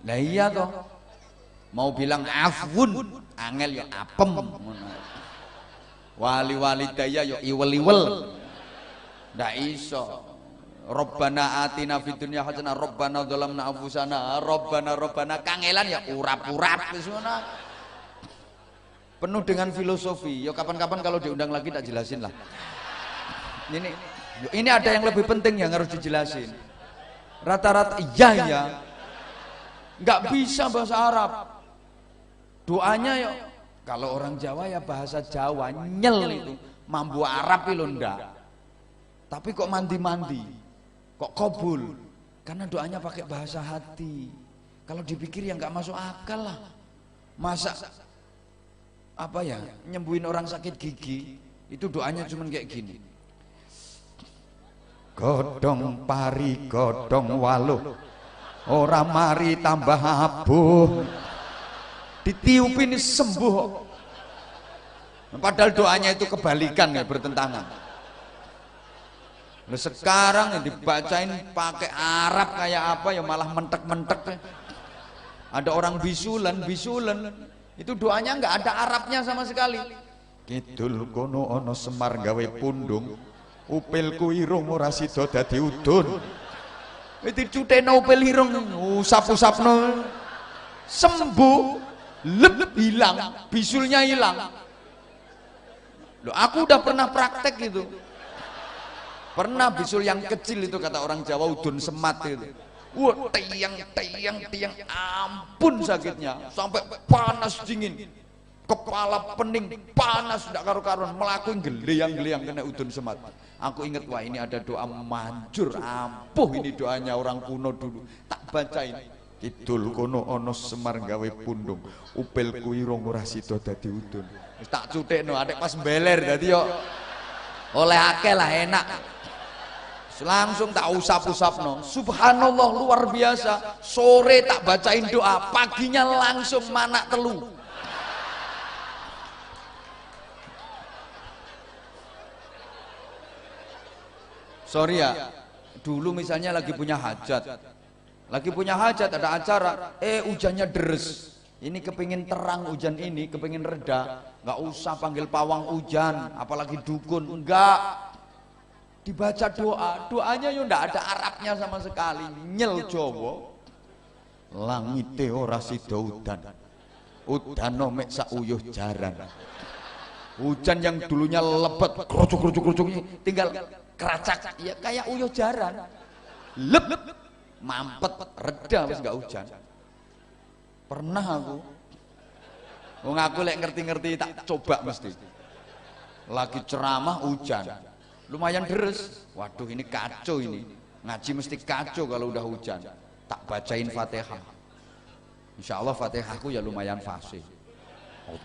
Lah iya toh, mau bilang afun angel ya apem, wali daya ya iwel-iwel, ndak iso. Robbana atina fid dunya hasanah, Robbana dzalamna anfusana, Robbana kangelan ya urap-urap wis ngono. Penuh dengan filosofi. Ya kapan-kapan kalau diundang lagi tak jelasin lah. Ini ada yang lebih penting yang harus dijelasin. Rata-rata iya ya. Nggak bisa bahasa Arab. Doanya ya kalau orang Jawa ya bahasa Jawa nyel itu, mambu Arab itu ndak. Tapi kok mandi-mandi, kok kabul, karena doanya pakai bahasa hati. Kalau dipikir ya nggak masuk akal lah. Masa apa ya, nyembuhin orang sakit gigi itu doanya cuman kayak gini. Godong pari godong waluh, ora mari tambah abuh, ditiupin sembuh. Padahal doanya itu kebalikan ya, bertentangan. Nah, sekarang yang dibacain pakai Arab kayak apa ya, malah mentek-mentek. Ada orang bisulan itu doanya nggak ada Arabnya sama sekali. Kidul kono ono semar gawe pundung, upilku irung ora sida dadi udun. Itu cuteno upil irung, usap-usapno sembuh, lep hilang, bisulnya hilang. Loh, aku udah pernah praktek gitu. Pernah bisul yang kecil itu kata orang Jawa udun semat itu. Wah, tiang, ampun sakitnya, sampai panas dingin, kepala pening, panas tidak karu-karuan, melakukan geliang-geliang kena udun semat. Aku ingat, wah ini ada doa manjur, ampuh ini doanya orang kuno dulu, tak bacain. Kidul kono ono semar gawe pundung, upil kuirung ora sida dadi udun. Tak cutekno, adek pas beler dadi yo oleh akeh lah, enak. Langsung tak usap-usapno. Subhanallah, luar biasa. Sore tak bacain doa, paginya langsung manak telu. Sorry ya, dulu misalnya lagi punya hajat, ada acara, hujannya deres. Ini kepingin terang hujan ini, kepingin reda, nggak usah panggil pawang hujan, apalagi dukun, enggak. Dibaca doanya yo ndak ada Arabnya sama sekali, nyel Jawa. Langite ora sida udan, udano mek sak uyuh jaran. Hujan yang dulunya lebat, kerucuk tinggal keracak, ya kayak uyuh jaran. Lep, mampet, reda wis nggak hujan. Pernah aku. Wong aku lek ngerti-ngerti tak coba mesti. Lagi ceramah hujan. Lumayan deres. Waduh ini kacau ini. Ngaji mesti kacau kalau udah hujan. Tak bacain Fatihah. Insyaallah Fatihahku ya lumayan fasih.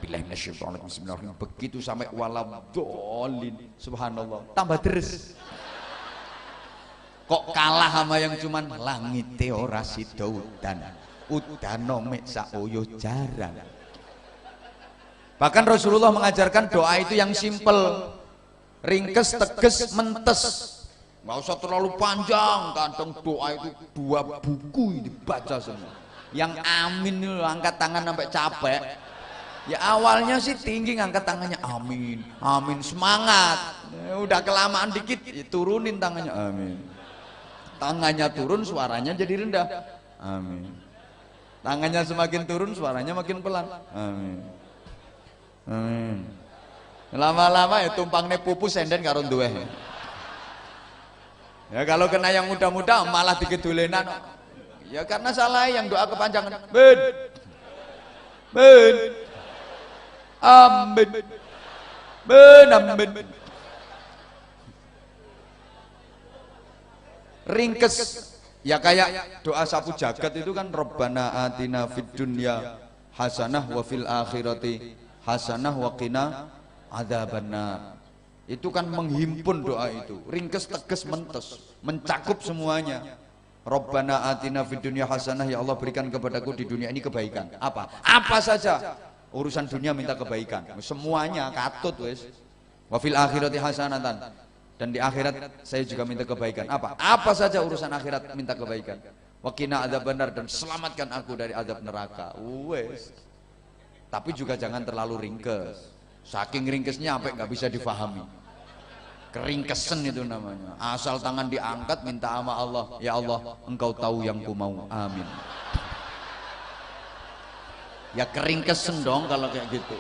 Bismillahirrahmanirrahim. Begitu sampai waladhdallin. Subhanallah. Tambah deres. Kok kalah sama yang cuman langite ora sida udan. Udano mek sak uyuh jaran. Bahkan Rasulullah mengajarkan doa itu yang simple, ringkes, teges, mentes, nggak usah terlalu panjang. Kadang doa itu 2 buku dibaca semua. Yang amin itu angkat tangan sampai capek. Ya awalnya sih tinggi ngangkat tangannya, amin, amin, semangat. Udah kelamaan dikit, turunin tangannya, amin. Tangannya turun, suaranya jadi rendah, amin. Tangannya semakin turun, suaranya makin pelan. Amin. Amin. Lama-lama ya tumpangnya pupu senden karo duwe. Ya kalau kena yang muda-muda malah digedulenan. Ya karena salah yang doa kepanjangan. Ben. Ben. Amin. Ben amin. Ringkes. Ya kayak doa sapu jagat itu kan Rabbana atina fid dunya hasanah wa fil akhirati hasanah wa qina adzabannar. Itu kan menghimpun doa itu, ringkes, tegas, mentes, mencakup semuanya. Rabbana atina fid dunya hasanah, ya Allah berikan kepadaku di dunia ini kebaikan. Apa saja urusan dunia minta kebaikan, semuanya katut wes. Wa fil akhirati hasanatan, dan di akhirat saya juga minta kebaikan. Apa saja urusan akhirat minta kebaikan. Wa qina adzabannar, dan selamatkan aku dari azab neraka. Wes. Tapi juga jangan terlalu ringkes. Saking ringkesnya sampai nggak bisa difahami. Keringkesen itu namanya. Asal tangan diangkat minta sama Allah, ya Allah, Engkau tahu yang ku mau. Amin. Ya keringkesen dong kalau kayak gitu.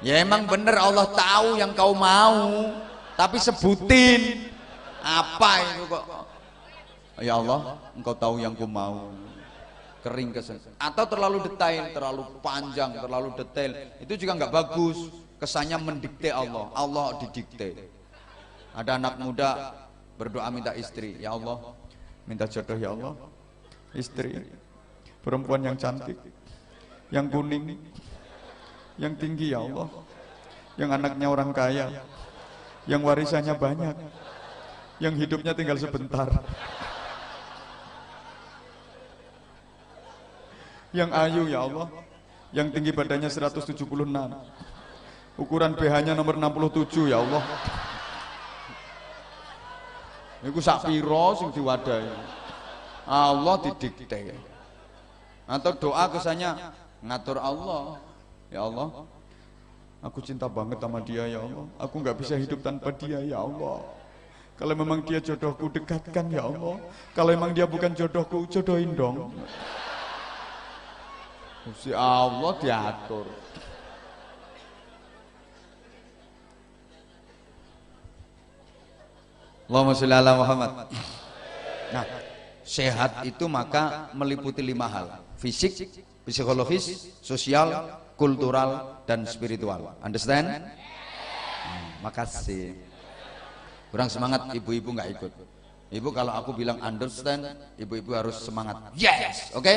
Ya emang bener Allah tahu yang kau mau, tapi sebutin apa itu kok. Ya Allah, Engkau tahu yang ku mau. Keringkesen. Atau terlalu detail, terlalu panjang, terlalu detail, itu juga nggak bagus. Kesannya mendikte Allah, Allah didikte. Ada anak muda berdoa minta istri, ya Allah, minta jodoh ya Allah, istri perempuan yang cantik, yang kuning, yang tinggi ya Allah, yang anaknya orang kaya, yang warisannya banyak, yang hidupnya tinggal sebentar, yang ayu ya Allah, yang tinggi badannya 176, ukuran BH-nya nomor 67 ya Allah. Iku sak piro sing diwadahi. Allah didikte. Atau doa kesannya ngatur Allah. Ya Allah, aku cinta banget sama dia ya Allah. Aku nggak bisa hidup tanpa dia ya Allah. Kalau memang dia jodohku, dekatkan ya Allah. Kalau memang dia bukan jodohku, jodohin dong. Si Allah diatur. Allahumma sholli ala Muhammad. Nah, sehat itu maka meliputi 5 hal: fisik, psikologis, sosial, kultural, dan spiritual. Understand? Makasih. Kurang semangat ibu-ibu nggak ikut. Ibu kalau aku bilang understand, ibu-ibu harus semangat. Yes, oke?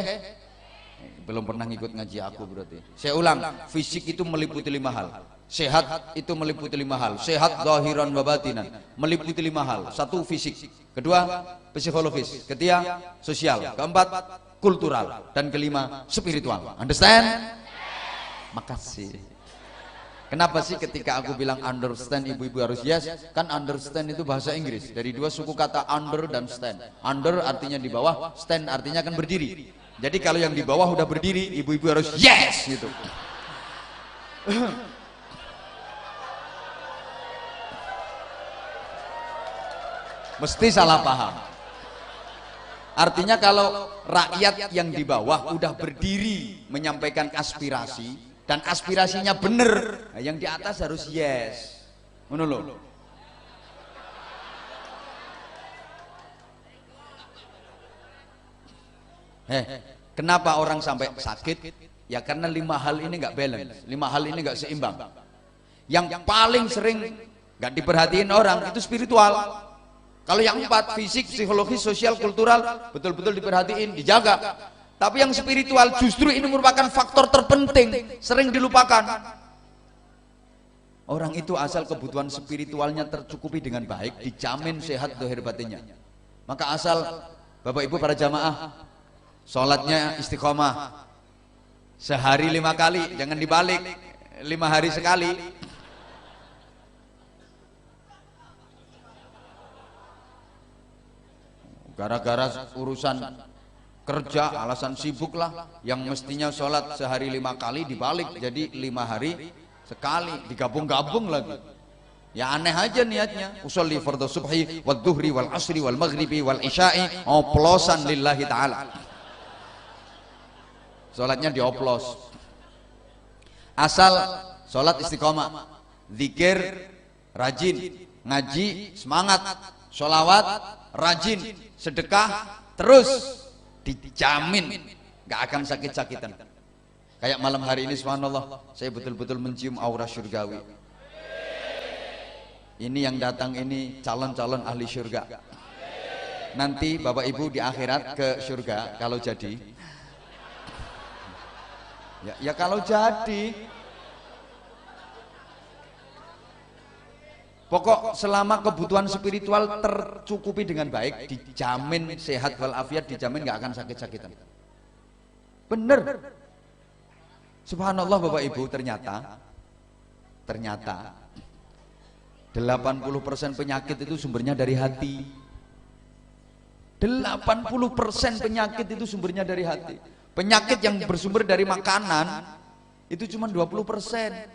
Belum pernah ngikut ngaji aku berarti. Saya ulang, fisik itu meliputi 5 hal. Sehat itu meliputi 5 hal. Sehat zahiran wa batinan, meliputi 5 hal. 1 fisik, kedua psikologis, ketiga sosial, keempat kultural, dan kelima spiritual. Understand? Makasih. Kenapa sih ketika aku bilang understand ibu-ibu harus yes? Kan understand itu bahasa Inggris. Dari dua suku kata under dan stand. Under artinya di bawah, stand artinya kan berdiri. Jadi kalau yang di bawah udah berdiri, ibu-ibu harus yes gitu. Mesti salah paham. Artinya kalau rakyat yang di bawah udah berdiri menyampaikan aspirasi dan aspirasinya bener, nah yang di atas harus yes. Ngono lho. Kenapa orang sampai sakit? Ya karena 5 hal ini nggak balance, 5 hal ini nggak seimbang. Yang paling sering nggak diperhatiin orang itu spiritual. Kalau yang 4, fisik, psikologis, sosial, kultural, betul-betul diperhatiin, dijaga. Tapi yang spiritual justru ini merupakan faktor terpenting, sering dilupakan. Orang itu asal kebutuhan spiritualnya tercukupi dengan baik, dijamin sehat zahir batinnya. Maka asal Bapak Ibu para jamaah, sholatnya istiqomah. Sehari 5 kali, jangan dibalik, 5 hari sekali. Gara-gara urusan kerja, alasan sibuk lah, yang mestinya sholat sehari 5 kali dibalik jadi 5 hari sekali, digabung-gabung lagi. Ya aneh aja niatnya. Usolli fardhu subhi wal dhuhri wal asri wal maghribi wal isya'i oplosan lillahi ta'ala. Sholatnya dioplos. Asal sholat istiqomah, zikir rajin, ngaji semangat, sholawat rajin, sedekah terus, dijamin gak akan sakit-sakitan. Kayak malam hari ini subhanallah, saya betul-betul mencium aura syurgawi. Ini yang datang ini calon-calon ahli syurga. Nanti Bapak Ibu di akhirat ke syurga kalau jadi. Ya kalau jadi. Pokok selama kebutuhan spiritual tercukupi dengan baik, dijamin sehat walafiat, dijamin gak akan sakit-sakitan. Bener. Subhanallah Bapak Ibu, ternyata 80% penyakit itu sumbernya dari hati. 80% penyakit itu sumbernya dari hati. Penyakit yang bersumber dari makanan itu cuma 20%.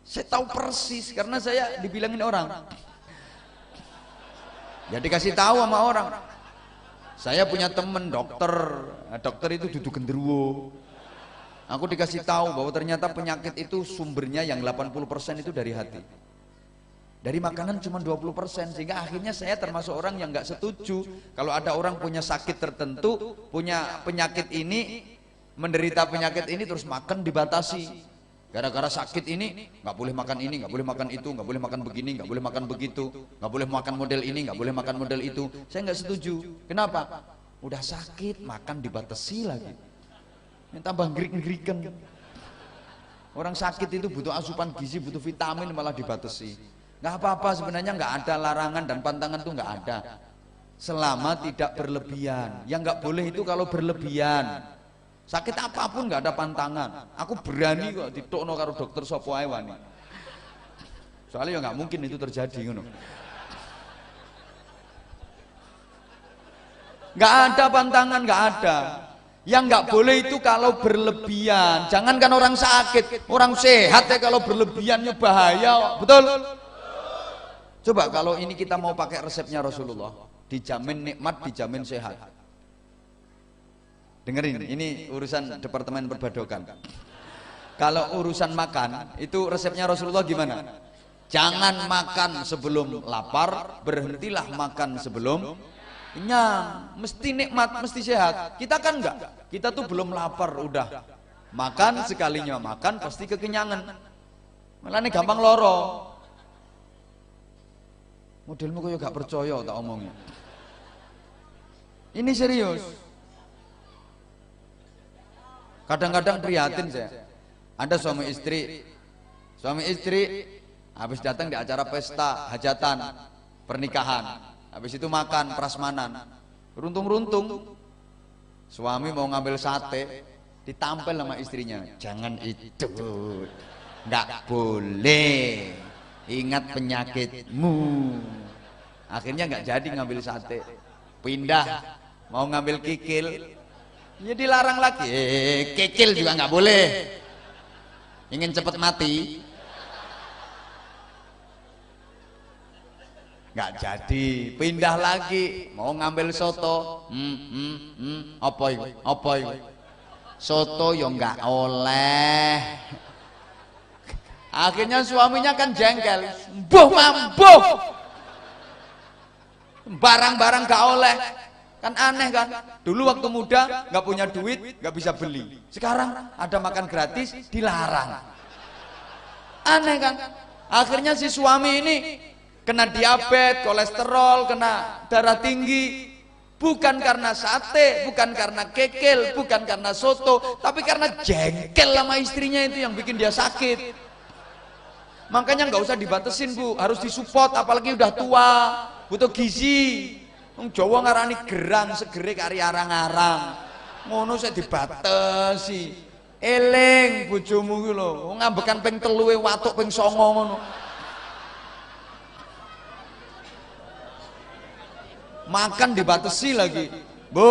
Saya tahu persis karena saya dibilangin orang. Ya dikasih tahu sama orang. Saya punya temen dokter, dokter itu duduk genderuwo. Aku dikasih tahu bahwa ternyata penyakit itu sumbernya yang 80% itu dari hati. Dari makanan cuma 20%, sehingga akhirnya saya termasuk orang yang nggak setuju kalau ada orang punya sakit tertentu, punya penyakit ini, menderita penyakit ini terus makan dibatasi. Gara-gara sakit ini nggak boleh makan ini, nggak boleh makan itu, nggak boleh makan begini, nggak boleh makan begitu, nggak boleh makan model ini, nggak boleh makan model itu. Saya nggak setuju. Kenapa? Udah sakit makan dibatasi lagi. Yang tambah ngrik-ngrikan. Orang sakit itu butuh asupan gizi, butuh vitamin malah dibatasi. Nggak apa-apa sebenarnya, nggak ada larangan dan pantangan tuh nggak ada. Selama tidak berlebihan. Yang nggak boleh itu kalau berlebihan. Sakit apapun nggak ada pantangan. Aku berani kok ditokno karo dokter sapa ae wani. Soalnya ya nggak mungkin itu terjadi ngono. Nggak ada pantangan, nggak ada. Yang nggak boleh itu kalau berlebihan. Jangankan orang sakit, orang sehat ya kalau berlebihannya bahaya. Betul? Coba kalau ini kita mau pakai resepnya Rasulullah, dijamin nikmat, dijamin sehat. Dengerin, ini urusan Departemen Perbadokan. Kalau urusan makan, itu resepnya Rasulullah gimana? Jangan makan sebelum lapar, berhentilah makan sebelum kenyang. Mesti nikmat, mesti sehat. Kita kan enggak, kita tuh belum lapar udah makan, sekalinya makan pasti kekenyangan. Malah ini gampang loro. Modelmu kok gak percaya tak omongnya. Ini serius. Kadang-kadang prihatin saya. Ada suami istri habis datang di acara pesta, hajatan, pernikahan, habis itu makan prasmanan, runtung-runtung suami mau ngambil sate, ditampel sama istrinya, jangan itu, nggak boleh. Ingat penyakitmu. Akhirnya nggak jadi ngambil sate, pindah mau ngambil kikil, ya dilarang lagi. Kikil juga nggak boleh. Ingin cepet mati, nggak jadi, pindah lagi mau ngambil soto. Apa itu? Apa itu? Soto yo nggak oleh. Akhirnya suaminya kan jengkel, mbuh mambuh, barang-barang gak oleh. Kan aneh kan, dulu waktu muda nggak punya duit nggak bisa beli, sekarang ada makan gratis dilarang. Aneh kan. Akhirnya si suami ini kena diabetes, kolesterol, kena darah tinggi, bukan karena sate, bukan karena kekil, bukan karena soto, tapi karena jengkel sama istrinya itu yang bikin dia sakit. Makanya nggak usah dibatesin Bu, harus disupport, apalagi udah tua, butuh gizi. Wong Jawa ngarani gerang segere kari arang-arang, ngono saya dibatesi. Eling bojomu ku lho, wong ngambekan ping 3 watuk ping 9 ngono. Makan dibatesi lagi. Bu,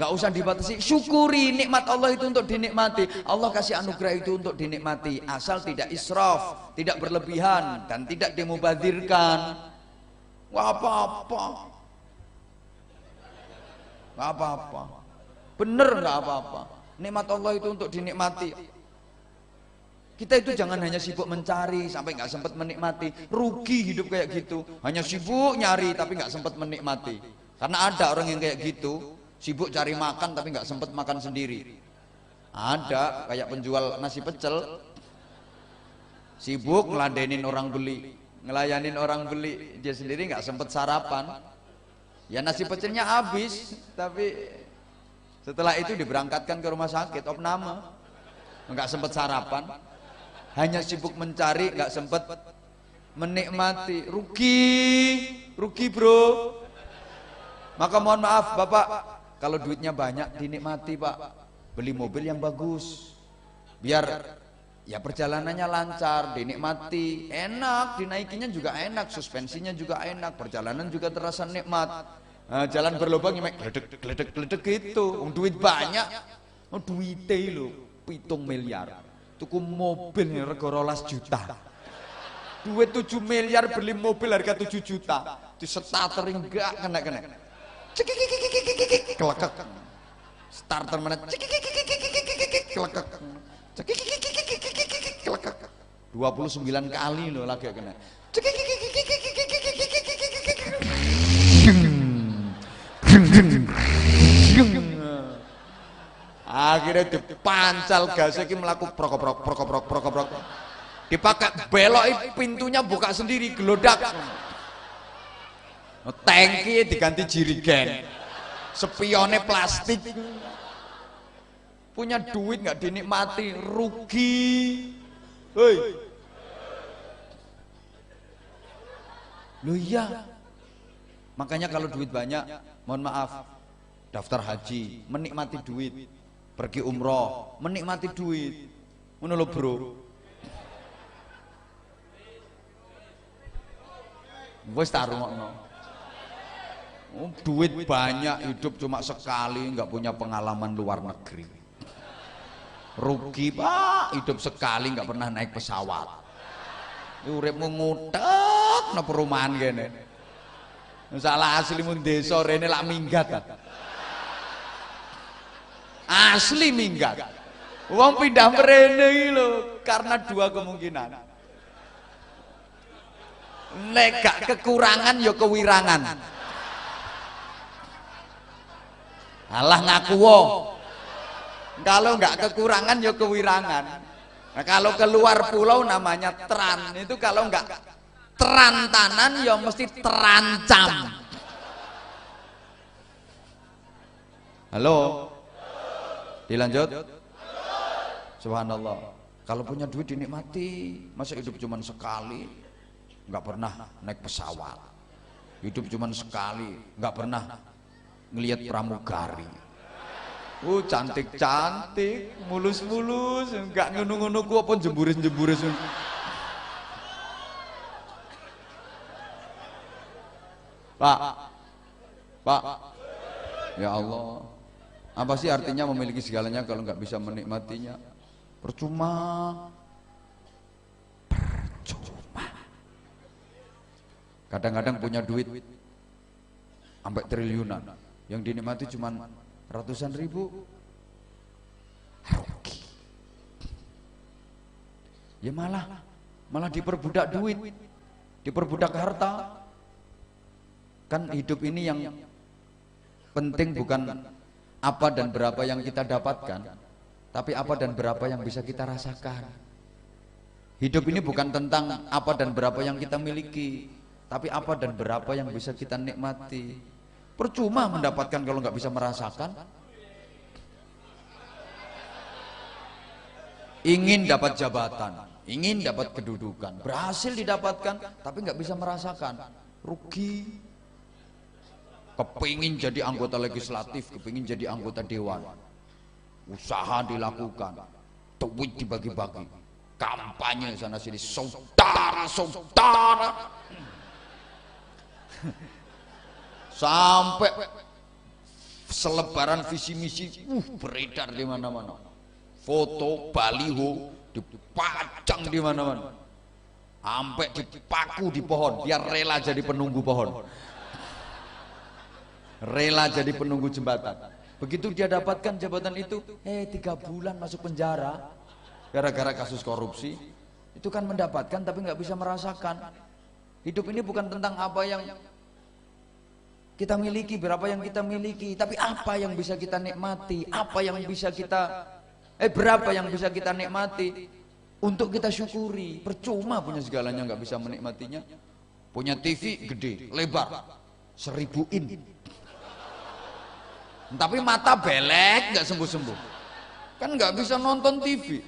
nggak usah dibatasi, syukuri nikmat Allah itu untuk dinikmati. Allah kasih anugerah itu untuk dinikmati, asal tidak israf, tidak berlebihan, dan tidak dimubadzirkan. Wah, apa-apa, nggak apa-apa, bener nggak apa-apa. Nikmat Allah itu untuk dinikmati. Kita itu jangan hanya sibuk mencari sampai nggak sempat menikmati, rugi hidup kayak gitu. Hanya sibuk nyari tapi nggak sempat menikmati. Karena ada orang yang kayak gitu, sibuk cari makan tapi nggak sempat makan sendiri. Ada kayak penjual nasi pecel, sibuk ngeladenin orang beli, ngelayanin orang beli, dia sendiri nggak sempat sarapan. Ya nasi pecelnya habis, tapi setelah itu diberangkatkan ke rumah sakit opname, nggak sempat sarapan. Hanya sibuk mencari, nggak sempat menikmati. Rugi bro. Maka mohon maaf Bapak, kalau duitnya banyak dinikmati Pak, beli mobil yang bagus, biar ya perjalanannya lancar, dinikmati, enak, dinaikinya juga enak, suspensinya juga enak, perjalanan juga terasa nikmat. Nah, jalan berlubang nyemek gledek gitu. Duit banyak, duitnya lo 7 miliar, tuku mobil rego 12 juta. Duit 7 miliar beli mobil harga 7 juta, di starter enggak kena. Kelekek. Starter mana? Kelekek. Kelekek. 29 kali loh lagi kena. Akhirnya dipancal gasnya ki melaku prok. Dipakai belok pintunya buka sendiri gelodak. Tangki diganti jirigen, spionnya plastik. Punya duit nggak dinikmati, rugi. Hei, lu iya. Makanya kalau duit banyak, mohon maaf, daftar haji, menikmati duit, pergi umroh, menikmati duit. Ngono lho bro. Wis tak rungokno. Duit banyak, hidup cuma sekali, nggak punya pengalaman luar negeri. Rugi Pak, hidup sekali nggak pernah naik pesawat. Uripmu ngutek nang perumahan kene. Salah aslimu desa rene lak minggat. Asli minggat. Wong pindah mrene iki lho karena 2 kemungkinan. Nek gak kekurangan ya kewirangan. Alah ngaku wo. Kalau nggak kekurangan ya kewirangan. Nah, kalau keluar pulau namanya teran. Itu kalau nggak terantanan ya mesti terancam. Halo. Dilanjut. Subhanallah. Kalau punya duit dinikmati. Masa hidup cuma sekali, nggak pernah naik pesawat. Hidup cuma sekali, nggak pernah ngelihat pramugari. Cantik-cantik, mulus-mulus, enggak ngono-ngono ku apa jemburis-jemburis. Pak, Pak, ya Allah, apa sih artinya memiliki segalanya kalau nggak bisa menikmatinya? Percuma, percuma. Kadang-kadang punya duit sampai triliunan, yang dinikmati cuma ratusan ribu, rugi. Ya malah diperbudak duit, diperbudak harta. Kan hidup ini yang penting bukan apa dan berapa yang kita dapatkan, tapi apa dan berapa yang bisa kita rasakan. Hidup ini bukan tentang apa dan berapa yang kita miliki, tapi apa dan berapa yang bisa kita nikmati. Percuma mendapatkan kalau nggak bisa merasakan. Ingin dapat jabatan, ingin dapat kedudukan, berhasil didapatkan, tapi nggak bisa merasakan, rugi. Kepingin jadi anggota legislatif, kepingin jadi anggota dewan, usaha dilakukan, duit dibagi-bagi, kampanye sana sini, saudara-saudara, sampai selebaran visi misi beredar di mana-mana, foto baliho dipajang di mana-mana, sampai dipaku di pohon, dia rela jadi penunggu pohon, rela jadi penunggu jembatan. Begitu dia dapatkan jabatan itu, 3 bulan masuk penjara gara-gara kasus korupsi. Itu kan mendapatkan tapi nggak bisa merasakan. Hidup ini bukan tentang apa yang kita miliki, berapa yang kita miliki, tapi apa yang bisa kita nikmati, apa yang bisa kita berapa yang bisa kita nikmati untuk kita syukuri. Percuma punya segalanya nggak bisa menikmatinya. Punya TV gede, lebar, 1000 in, tapi mata belek nggak sembuh-sembuh, kan nggak bisa nonton TV.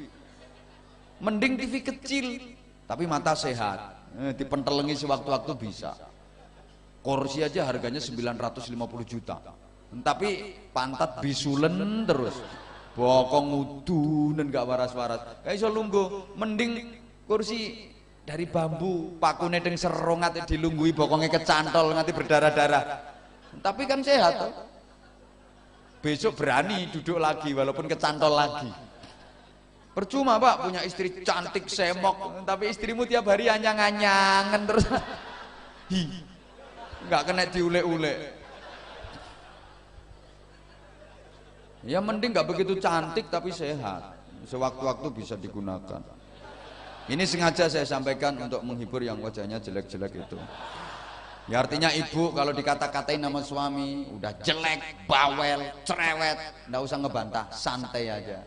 Mending TV kecil tapi mata sehat, dipentelengi sewaktu-waktu bisa. Kursi aja harganya 950 juta, tapi pantat bisulen terus, bokong udun dan nggak waras-waras, kayak iso lungguh. Mending kursi dari bambu, pakune deng serong ngati dilunggui, bokongnya kecantol ngati berdarah-darah, tapi kan sehat toh. Besok berani duduk lagi walaupun kecantol lagi. Percuma Pak punya istri cantik semok, tapi istrimu tiap hari anyang-anyangan terus. Nggak kena diulek-ulek. Ya mending nggak begitu cantik tapi sehat, sewaktu-waktu bisa digunakan. Ini sengaja saya sampaikan untuk menghibur yang wajahnya jelek-jelek itu. Ya artinya ibu kalau dikata-katain nama suami udah jelek, bawel, cerewet, nggak usah ngebantah, santai aja,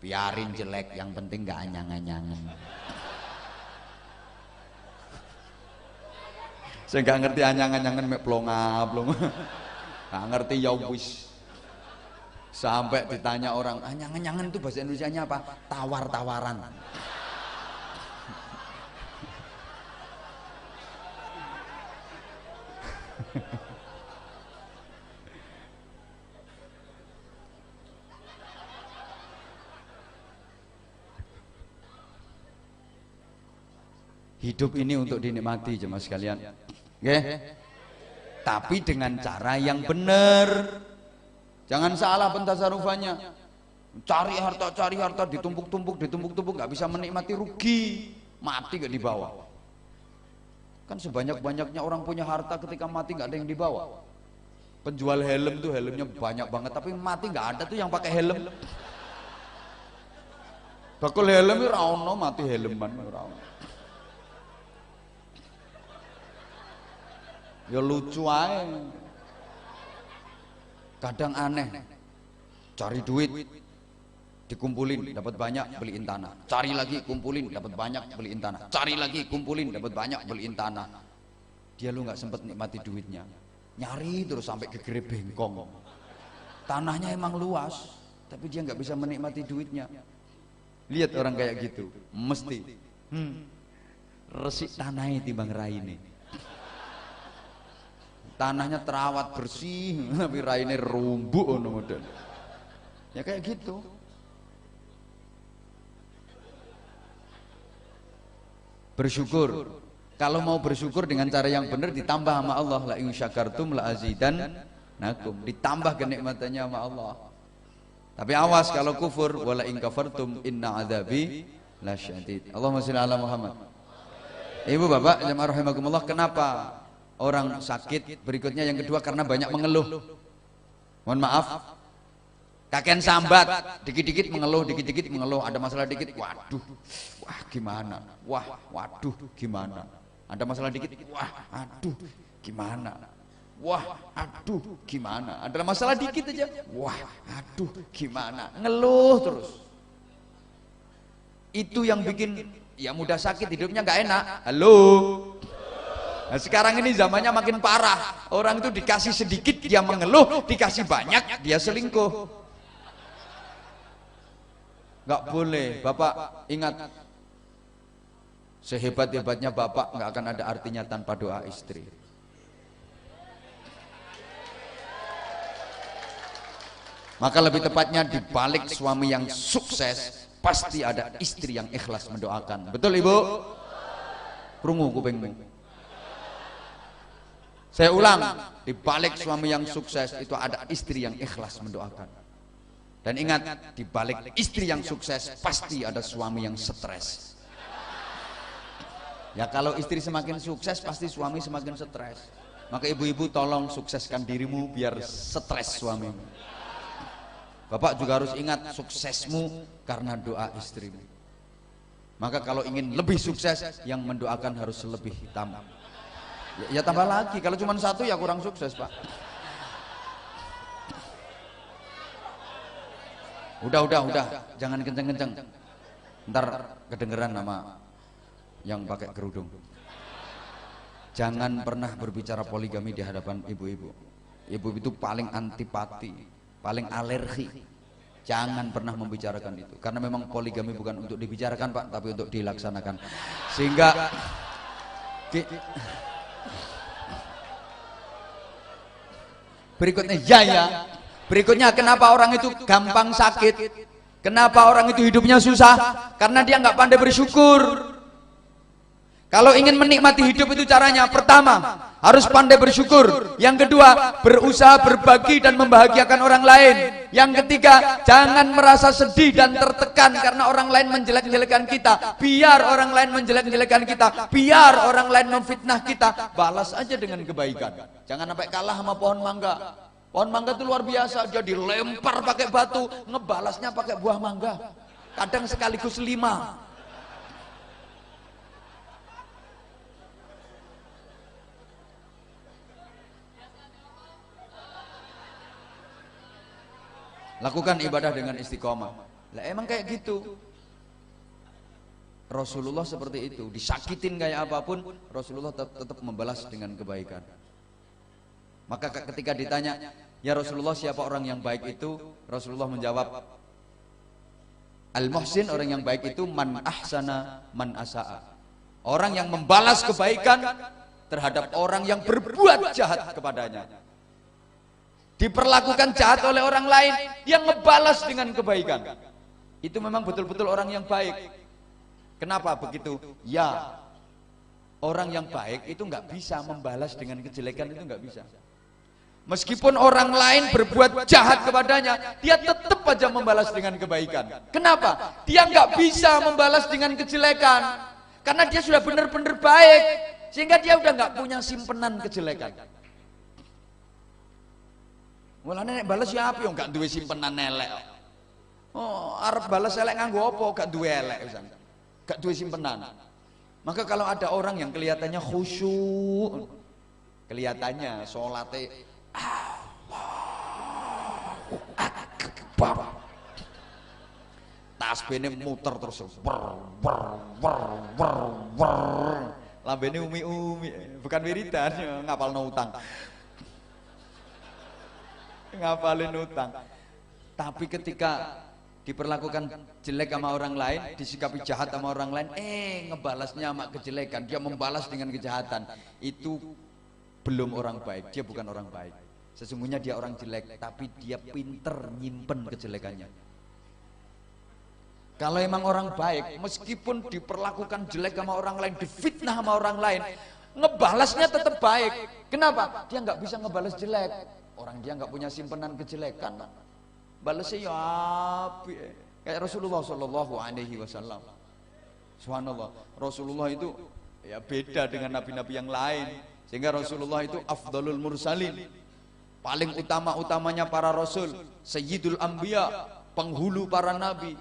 biarin jelek, yang penting nggak anyang-anyangan. Saya nggak ngerti anyang-anyangan mek plonga-plonga, nggak ngerti ya wis. Sampai ditanya orang, anyang-anyangan itu bahasa Indonesianya apa? Tawar-tawaran. Hidup ini untuk dinikmati jemaah sekalian, tapi dengan cara yang benar. Jangan salah pentasarufannya. Cari harta ditumpuk-tumpuk, nggak bisa menikmati, rugi, mati gak dibawa. Kan sebanyak-banyaknya orang punya harta, ketika mati nggak ada yang dibawa. Penjual helm tuh helmnya banyak banget, tapi mati nggak ada tuh yang pakai helm. Bakul helm itu rauno, mati helman rauno. Ya lucu aja. Kadang aneh, cari duit dikumpulin dapat banyak, beliin tanah, cari lagi kumpulin dapat banyak, beliin tanah, cari lagi kumpulin dapat banyak, beliin tanah. Dia lu nggak sempet nikmati duitnya, nyari terus sampai gegere bengkong. Tanahnya emang luas tapi dia nggak bisa menikmati duitnya. Lihat orang kayak gitu mesti resik tanahnya timbang raine. Tanahnya terawat bersih tapi raine rumbuk ono model. Ya kayak gitu. Bersyukur. Kalau mau bersyukur dengan cara yang benar ditambah sama Allah, la in syakartum la azidannakum, ditambah kenikmatannya sama Allah. Tapi awas kalau kufur, wala in kafartum inna adzabi lasyadid. Allahumma shalli ala Muhammad. Ibu bapak jamaah rahimakumullah, kenapa orang sakit? Berikutnya yang kedua karena banyak mengeluh. Mohon maaf, kakek sambat, dikit-dikit mengeluh, dikit-dikit mengeluh, ada masalah dikit, waduh, wah gimana, wah, waduh gimana, ada masalah dikit, wah, aduh gimana, wah, aduh gimana, ada masalah dikit aja, wah, aduh gimana, ngeluh terus. Itu yang bikin ya mudah sakit, hidupnya nggak enak. Halo. Nah, sekarang ini zamannya makin parah. Orang itu dikasih sedikit dia mengeluh, dikasih banyak dia selingkuh. Nggak boleh. Bapak ingat, sehebat-hebatnya bapak nggak akan ada artinya tanpa doa istri. Maka lebih tepatnya di balik suami yang sukses pasti ada istri yang ikhlas mendoakan. Betul ibu? Krungu kupingmu. Saya ulang, di balik suami yang sukses itu ada istri yang ikhlas mendoakan. Dan ingat, di balik istri yang sukses pasti ada suami yang stres. Ya kalau istri semakin sukses pasti suami semakin stres. Maka ibu-ibu tolong sukseskan dirimu biar stres suamimu. Bapak juga harus ingat, suksesmu karena doa istrimu. Maka kalau ingin lebih sukses, yang mendoakan harus lebih tambah. Ya tambah lagi, kalau cuma satu ya kurang sukses pak. Udah, jangan kenceng-kenceng, ntar kedengeran nama yang pakai kerudung. Jangan pernah berbicara poligami di hadapan ibu-ibu. Ibu itu paling antipati, paling alergi. Jangan pernah membicarakan itu, karena memang poligami bukan untuk dibicarakan pak, tapi untuk dilaksanakan. Sehingga berikutnya berikutnya kenapa orang itu gampang sakit, kenapa orang itu hidupnya susah, karena dia nggak pandai bersyukur. Kalau ingin menikmati hidup itu caranya, pertama harus pandai bersyukur, yang kedua berusaha berbagi dan membahagiakan orang lain, yang ketiga jangan merasa sedih dan tertekan karena orang lain menjelek-jelekan kita. Biar orang lain menjelek-jelekan kita, biar orang lain memfitnah kita, balas aja dengan kebaikan. Jangan sampai kalah sama pohon mangga. Pohon mangga itu luar biasa, dia dilempar pakai batu, ngebalasnya pakai buah mangga, kadang sekaligus 5. Lakukan ibadah dengan istiqomah. Lah emang kayak gitu. Rasulullah seperti itu, disakitin kayak apapun Rasulullah tetap membalas dengan kebaikan. Maka ketika ditanya, ya Rasulullah siapa orang yang baik itu? Rasulullah menjawab, Al-Muhsin, orang yang baik itu man ahsana man asa'a. Orang yang membalas kebaikan terhadap orang yang berbuat jahat kepadanya. Diperlakukan jahat oleh orang lain, yang ngebalas dengan kebaikan. Itu memang betul-betul orang yang baik. Kenapa begitu? Ya, orang yang baik itu nggak bisa membalas dengan kejelekan, itu nggak bisa. Meskipun orang lain berbuat jahat kepadanya, dia tetap aja membalas dengan kebaikan. Kenapa? Dia nggak bisa membalas dengan kejelekan, karena dia sudah benar-benar baik, sehingga dia udah nggak punya simpenan kejelekan. Mulane nek bales ya apa yo gak duwe simpenan elek. Oh, arep bales elek nganggo apa? Gak duwe elek pisan. Gak duwe simpenan. Maka kalau ada orang yang kelihatannya khusyuk, kelihatannya salate Allahu Akbar, tasbihne muter terus lambene umi-umi, bukan wiridan, ngapalno utang. Ngapalin utang. Tapi ketika diperlakukan jelek sama orang lain, disikapi jahat sama orang lain, ngebalasnya sama kejelekan, dia membalas dengan kejahatan. Itu belum orang baik, dia bukan orang baik. Sesungguhnya dia orang jelek, tapi dia pinter nyimpen kejelekannya. Kalau emang orang baik, meskipun diperlakukan jelek sama orang lain, difitnah sama orang lain, ngebalasnya tetap baik. Kenapa? Dia nggak bisa ngebalas jelek. Orang dia nggak punya simpenan kejelekan. Balasnya ya api. Kayak Rasulullah Shallallahu Alaihi Wasallam. Subhanallah. Rasulullah itu ya beda dengan nabi-nabi yang lain. Sehingga Rasulullah itu afdalul mursalin, paling utama-utamanya para rasul, sayyidul anbiya, penghulu para nabi.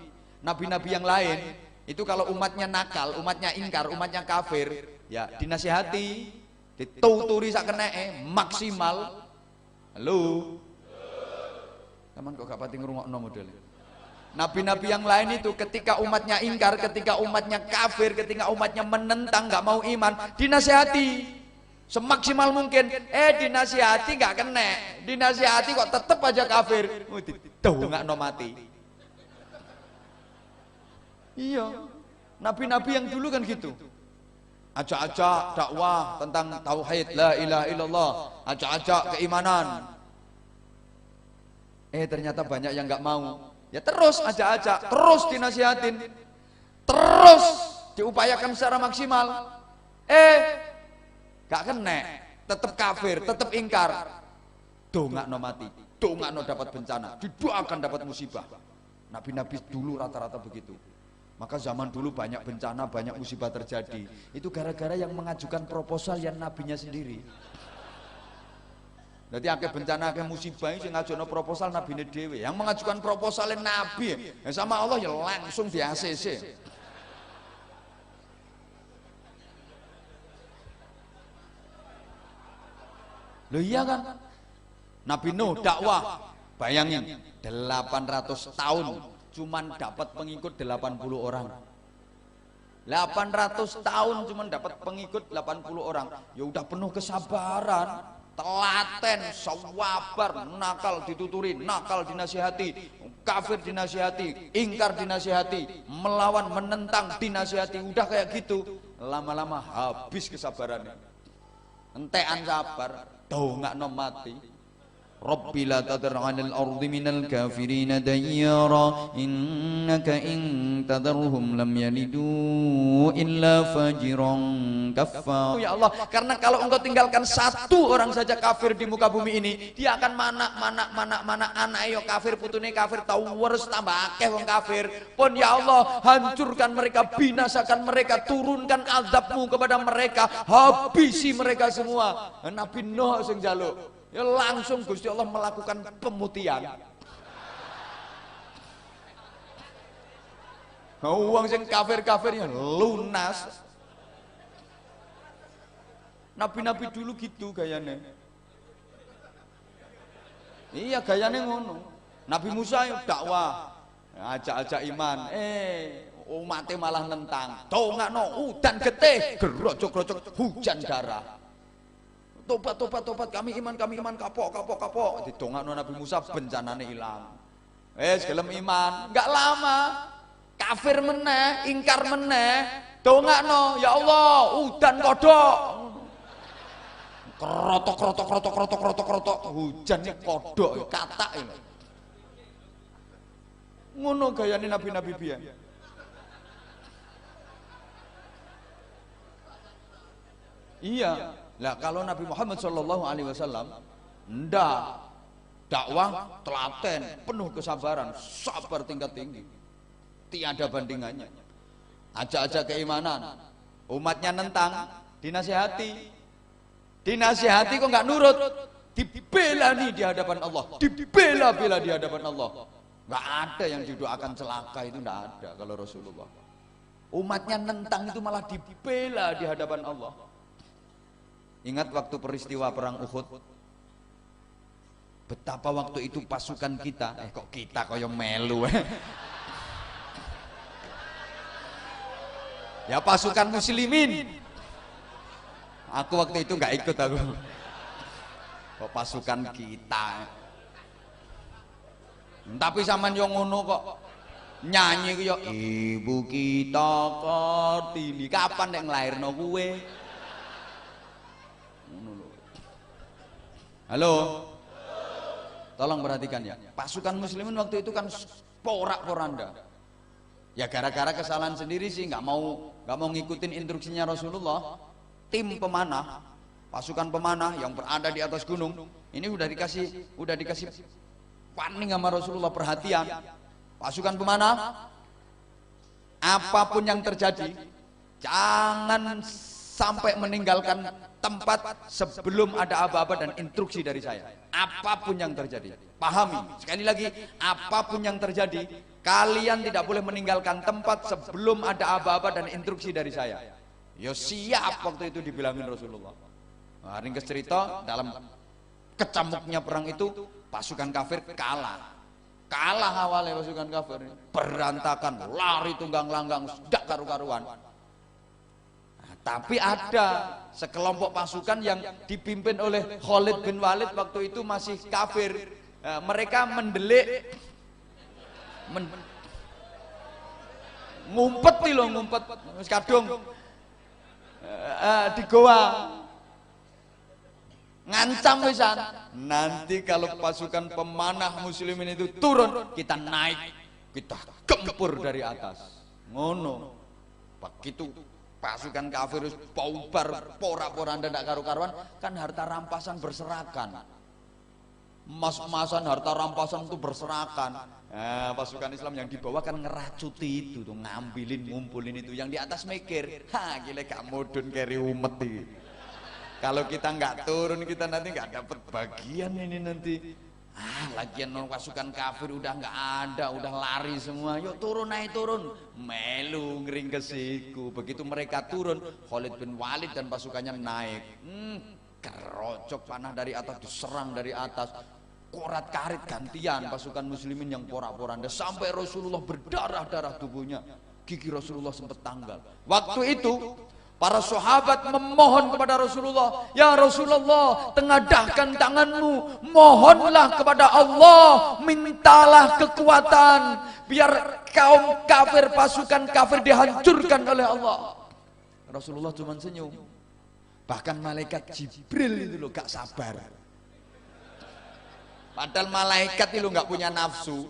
Nabi-nabi yang lain itu kalau umatnya nakal, umatnya ingkar, umatnya kafir, ya dinasihati, dituturi sak keneke, maksimal. Halo. Taman kok gak pati ngrungokno modele. Nabi-nabi yang lain itu ketika umatnya ingkar, ketika umatnya kafir, ketika umatnya menentang, gak mau iman, dinasihati semaksimal mungkin. Dinasihati gak kena, dinasihati kok tetep aja kafir, didongakno mati. Iya, nabi-nabi yang dulu kan gitu. Ajak-ajak dakwah tentang tauhid la ilaha illallah, ajak-ajak keimanan. Ternyata banyak yang nggak mau. Ya terus ajak-ajak, terus dinasihatin, terus diupayakan secara maksimal. Gak kena, tetap kafir, tetap ingkar. Dongakno mati, dongakno dapat bencana, didoakan dapat musibah. Nabi-nabi dulu rata-rata begitu. Maka zaman dulu banyak bencana, banyak musibah terjadi. Itu gara-gara yang mengajukan proposal yang nabinya sendiri. Jadi akeh bencana, akeh musibah yang ngajukan proposal nabine dhewe. Yang mengajukan proposal nabi sama Allah ya langsung di ACC. Loh iya kan? Nabi Nuh dakwah, bayangin 800 tahun cuman dapat pengikut 80 orang. 800 tahun cuman dapat pengikut 80 orang. Ya udah penuh kesabaran, telaten, sabar, nakal dituturin, nakal dinasihati, kafir dinasihati, ingkar dinasihati, melawan, menentang dinasihati. Udah kayak gitu, lama-lama habis kesabarannya. Entean sabar, dongakno mati. Rabbi la tadar 'alal ardi minal kafirina dayyara innaka in tadarhum lam yalidu illa fajiran kaffar. Ya Allah, karena kalau engkau tinggalkan satu orang saja kafir di muka bumi ini, dia akan mana anak yo kafir, putune kafir, tau wers tambah akeh wong kafir. Pun ya Allah, hancurkan mereka, binasakan mereka, turunkan azabmu kepada mereka, habisi mereka semua. Nabi Nuh sing njaluk. Ya langsung Gusti Allah melakukan pemutihan. Uang sing kafir-kafirnya lunas. Nabi-nabi dulu gitu gayane. Iya gayane ngono. Nabi Musa dakwah, ajak-ajak iman. Umatnya malah nentang. Dongakno udan getih, gerocok-gerocok hujan darah. Tobat kami iman kapok. Didongakno Nabi Musa bencanane ilang. Gelem iman, enggak lama kafir meneh, ingkar meneh, dongakno ya Allah udan kodok. Krotok hujan kodok katak ini. Ngono gayane nabi-nabi biyen. Iya. Lah kalau Nabi Muhammad Shallallahu Alaihi Wasallam ndak dakwah telaten, penuh kesabaran, sabar tingkat tinggi, tiada bandingannya. Ajak-ajak keimanan, umatnya nentang, dinasihati kok nggak nurut, dibela nih di hadapan Allah, dibela di hadapan Allah. Nggak ada yang didoakan celaka, itu nggak ada kalau Rasulullah. Umatnya nentang itu malah dibela di hadapan Allah. Ingat waktu peristiwa perang Uhud, betapa waktu itu pasukan kita, kok kita koyo melu ya pasukan muslimin. Aku waktu itu nggak ikut aku. Kok pasukan kita. Tapi sampean yo ngono kok. Nyanyi ku yo Ibu kita Kartini. Kapan nek nglairno kowe? Halo. Tolong perhatikan ya. Pasukan muslimin waktu itu kan porak-poranda. Ya gara-gara kesalahan sendiri sih, nggak mau ngikutin instruksinya Rasulullah. Tim pemanah, pasukan pemanah yang berada di atas gunung, ini udah dikasih warning sama Rasulullah, perhatian. Pasukan pemanah, apapun yang terjadi, jangan sampai meninggalkan tempat sebelum ada aba-aba dan instruksi dari saya. Apapun yang terjadi, pahami. Sekali lagi, apapun yang terjadi, kalian tidak boleh meninggalkan tempat sebelum ada aba-aba dan instruksi dari saya. Ya siap, waktu itu dibilangin Rasulullah. Nah, ringkas cerita, dalam kecamuknya perang itu pasukan kafir kalah awalnya. Pasukan kafir berantakan, lari tunggang langgang, tidak karu-karuan. Nah, tapi ada sekelompok pasukan yang dipimpin oleh Khalid bin Walid, waktu itu masih kafir. Mereka mendelik, ngumpet kadung di goa, ngancam pisan, nanti kalau pasukan pemanah muslimin itu turun, kita naik, kita gempur dari atas. Ngono. Begitu pasukan kafir paubar, porak-poranda ndak karu-karuan, kan harta rampasan berserakan. Emas-emasan, harta rampasan itu berserakan. Pasukan Islam yang di bawah kan ngeracuti itu tuh, ngambilin, ngumpulin itu. Yang di atas mikir, gila gak mudun keri umet ini. Kalau kita nggak turun, kita nanti nggak dapat bagian ini nanti. Lagian pasukan kafir udah nggak ada, udah lari semua. Yuk turun, naik turun. Melu ngeringkesiku. Begitu mereka turun, Khalid bin Walid dan pasukannya naik. Kerocok panah dari atas, diserang dari atas. Korat karit gantian pasukan muslimin yang porak-poranda, sampai Rasulullah berdarah-darah tubuhnya. Gigi Rasulullah sempat tanggal. Waktu itu para sahabat memohon kepada Rasulullah, ya Rasulullah, tengadahkan tanganmu, mohonlah kepada Allah, mintalah kekuatan biar kaum kafir, pasukan kafir dihancurkan oleh Allah. Rasulullah cuma senyum. Bahkan malaikat Jibril itu loh gak sabar. Padahal malaikat itu gak punya nafsu.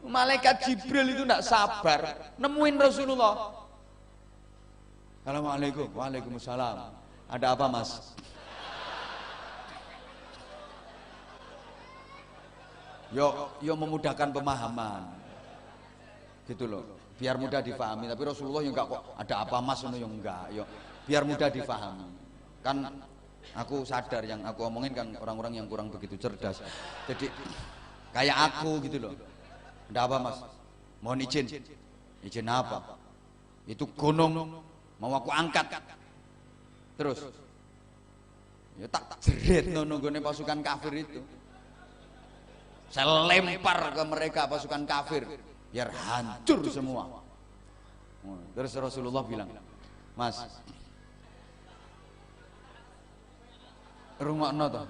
Malaikat Jibril itu gak sabar nemuin Rasulullah. Assalamualaikum. Waalaikumsalam. Ada apa mas? Yo memudahkan pemahaman gitu loh, biar mudah difahami. Tapi Rasulullah yang enggak kok ada apa mas, yang enggak. Yo biar mudah difahami. Kan aku sadar yang aku omongin kan orang-orang yang kurang begitu cerdas. Jadi kayak aku gitu loh. Ada apa mas? Mohon izin. Izin apa? Itu gunung mau aku angkat. Terus ya tak jerit nunggone pasukan kafir itu. Saya lempar ke mereka pasukan kafir biar hancur semua. Terus Rasulullah bilang, mas, rungokno toh,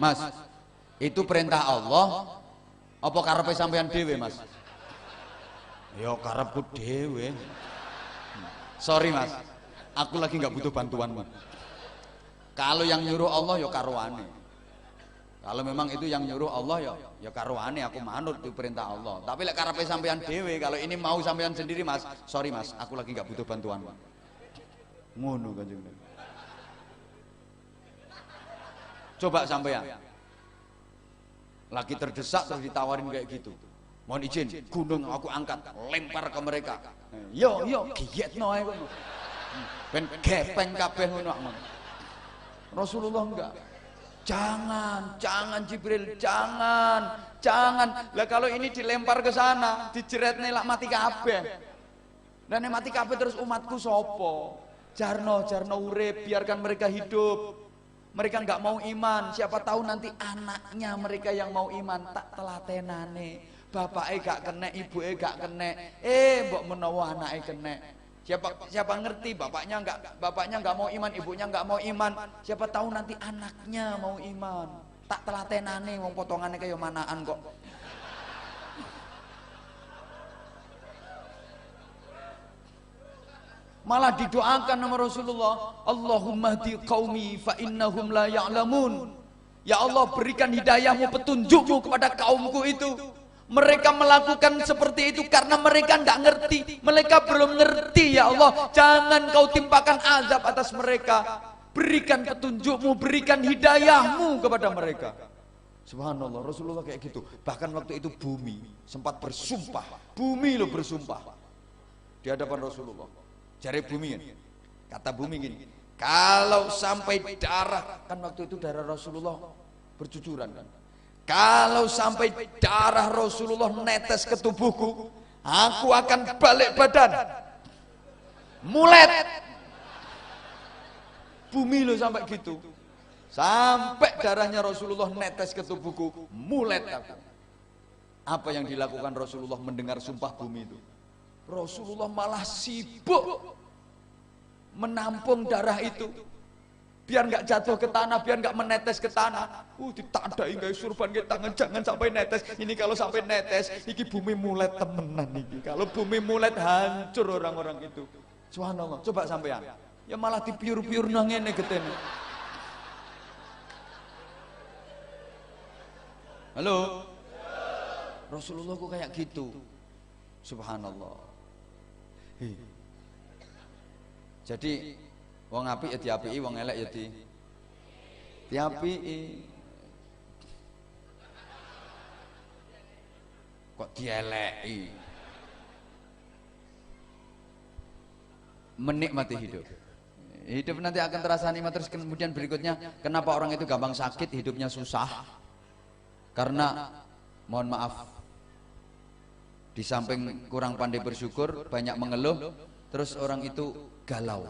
mas, itu perintah Allah apa karepe sampean dhewe mas? Ya karepku dhewe. Sorry mas, aku lagi nggak butuh bantuanmu. Kalau yang nyuruh Allah ya karuane. Kalau memang itu yang nyuruh Allah ya karuane, aku manut itu perintah Allah. Tapi lek karepe sampean dhewe, kalau ini mau sampean sendiri mas, sorry mas, aku lagi nggak butuh bantuanmu. Ngono Kanjeng Nabi. Coba sampean lagi terdesak terus ditawarin kayak gitu. Mohon izin, gunung aku angkat, lempar ke mereka. Yo giyetno ae kono. Ben gepeng kabeh ngono. Rasulullah enggak. Jangan Jibril, jangan. Lah kalau ini dilempar ke sana, dijeret nelak mati kabeh. Dan mati kabeh terus umatku sopo? Jarno urip, biarkan mereka hidup. Mereka enggak mau iman, siapa tahu nanti anaknya mereka yang mau iman, tak telatenane. Bapaknya gak kena, ibunya gak kena, mbok menawa anaknya kena. Siapa ngerti bapaknya nggak mau iman, ibunya nggak mau iman. Siapa tahu nanti anaknya mau iman. Tak telatenane wong potongannya kayak manaan kok. Malah didoakan sama Rasulullah, Allahumma hdi qaumi fa innahum la ya'lamun. Ya Allah, berikan hidayahmu, petunjukmu kepada kaumku itu. Mereka melakukan seperti itu karena mereka tidak ngerti. Mereka belum ngerti, ya Allah. Jangan kau timpakan azab atas mereka. Berikan petunjukmu, berikan hidayahmu kepada mereka. Subhanallah, Rasulullah kayak gitu. Bahkan waktu itu bumi sempat bersumpah. Bumi lo bersumpah di hadapan Rasulullah. Jari bumi ini, kata bumi gini, kalau sampai darah, kan waktu itu darah Rasulullah bercucuran kan. Kalau sampai darah Rasulullah netes ke tubuhku, aku akan balik badan, mulet. Bumi lo sampai gitu. Sampai darahnya Rasulullah netes ke tubuhku, mulet aku. Apa yang dilakukan Rasulullah mendengar sumpah bumi itu? Rasulullah malah sibuk menampung darah itu, biar nggak jatuh ke tanah, biar nggak menetes ke tanah. Ditandai guys surban ke tangan, jangan sampai netes. Ini kalau sampai netes, iki bumi mulet temenan iki. Kalau bumi mulet hancur orang-orang itu. Subhanallah, coba sampean. Ya malah dipiur-piur nang ngene getene. Halo? Rasulullah kok kayak gitu? Subhanallah. Jadi wong apik ya diapiki, wong elek ya diapiki. Kok dieleki? Menikmati hidup. Hidup nanti akan terasa nikmat. Terus kemudian berikutnya, kenapa orang itu gampang sakit, hidupnya susah? Karena mohon maaf, di samping kurang pandai bersyukur, banyak mengeluh, terus orang itu galau.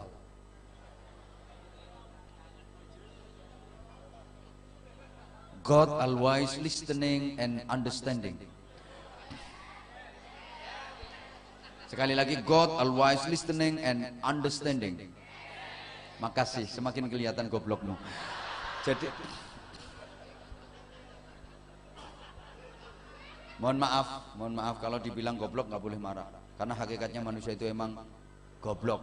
God always listening and understanding. Sekali lagi, God always listening and understanding. Makasih, semakin kelihatan goblokmu. Jadi mohon maaf kalau dibilang goblok nggak boleh marah. Karena hakikatnya manusia itu emang goblok.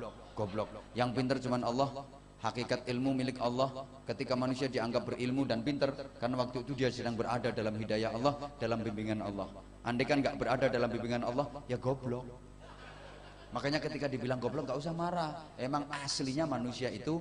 Yang pintar cuman Allah. Hakikat ilmu milik Allah. Ketika manusia dianggap berilmu dan pintar, karena waktu itu dia sedang berada dalam hidayah Allah, dalam bimbingan Allah. Andai kan nggak berada dalam bimbingan Allah, ya goblok. Makanya ketika dibilang goblok nggak usah marah. Emang aslinya manusia itu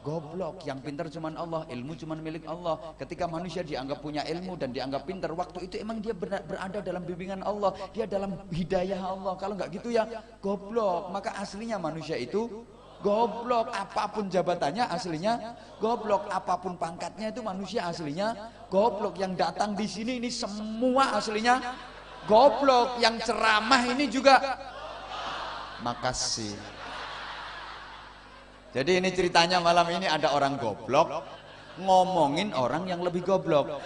goblok. Yang pintar cuman Allah, ilmu cuman milik Allah. Ketika manusia dianggap punya ilmu dan dianggap pintar, waktu itu emang dia berada dalam bimbingan Allah, dia dalam hidayah Allah. Kalau nggak gitu ya goblok. Maka aslinya manusia itu goblok. Apapun jabatannya aslinya goblok. Apapun pangkatnya itu manusia aslinya goblok. Yang datang di sini ini semua aslinya goblok. Yang ceramah ini juga. Makasih. Jadi ini ceritanya malam ini ada orang goblok ngomongin orang yang lebih goblok.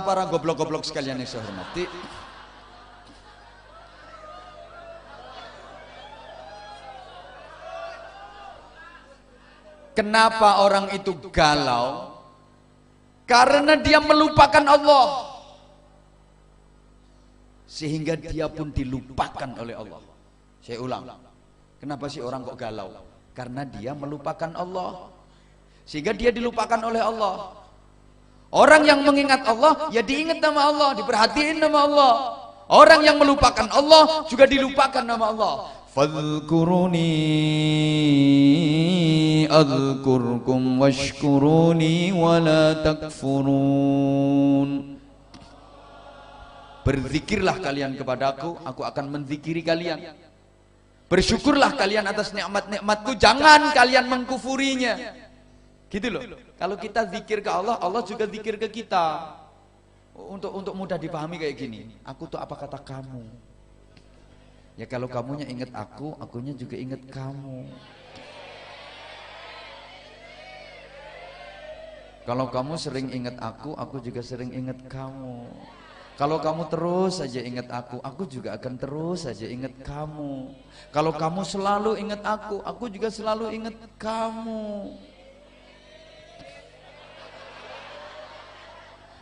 Para goblok-goblok sekalian yang saya hormati, kenapa orang itu galau? Karena dia melupakan Allah, sehingga dia pun dilupakan oleh Allah. Saya ulang, kenapa sih orang kok galau? Karena dia melupakan Allah, sehingga dia dilupakan oleh Allah. Orang yang mengingat Allah, ya diingat nama Allah, diperhatiin nama Allah. Orang yang melupakan Allah, juga dilupakan nama Allah. Fadhkuruni adhkurkum washkuruni wala takfurun. Berzikirlah kalian kepadaku, aku akan menzikiri kalian. Bersyukurlah kalian atas nikmat-nikmatku, jangan kalian mengkufurinya. Gitu loh. Kalau kita zikir ke Allah, Allah juga zikir ke kita. Untuk mudah dipahami kayak gini. Aku tuh apa kata kamu? Ya kalau kamunya ingat aku, akunya juga ingat kamu. Kalau kamu sering ingat aku juga sering ingat kamu. Kalau kamu terus saja ingat aku juga akan terus saja ingat kamu. Kalau kamu selalu ingat aku juga selalu ingat kamu.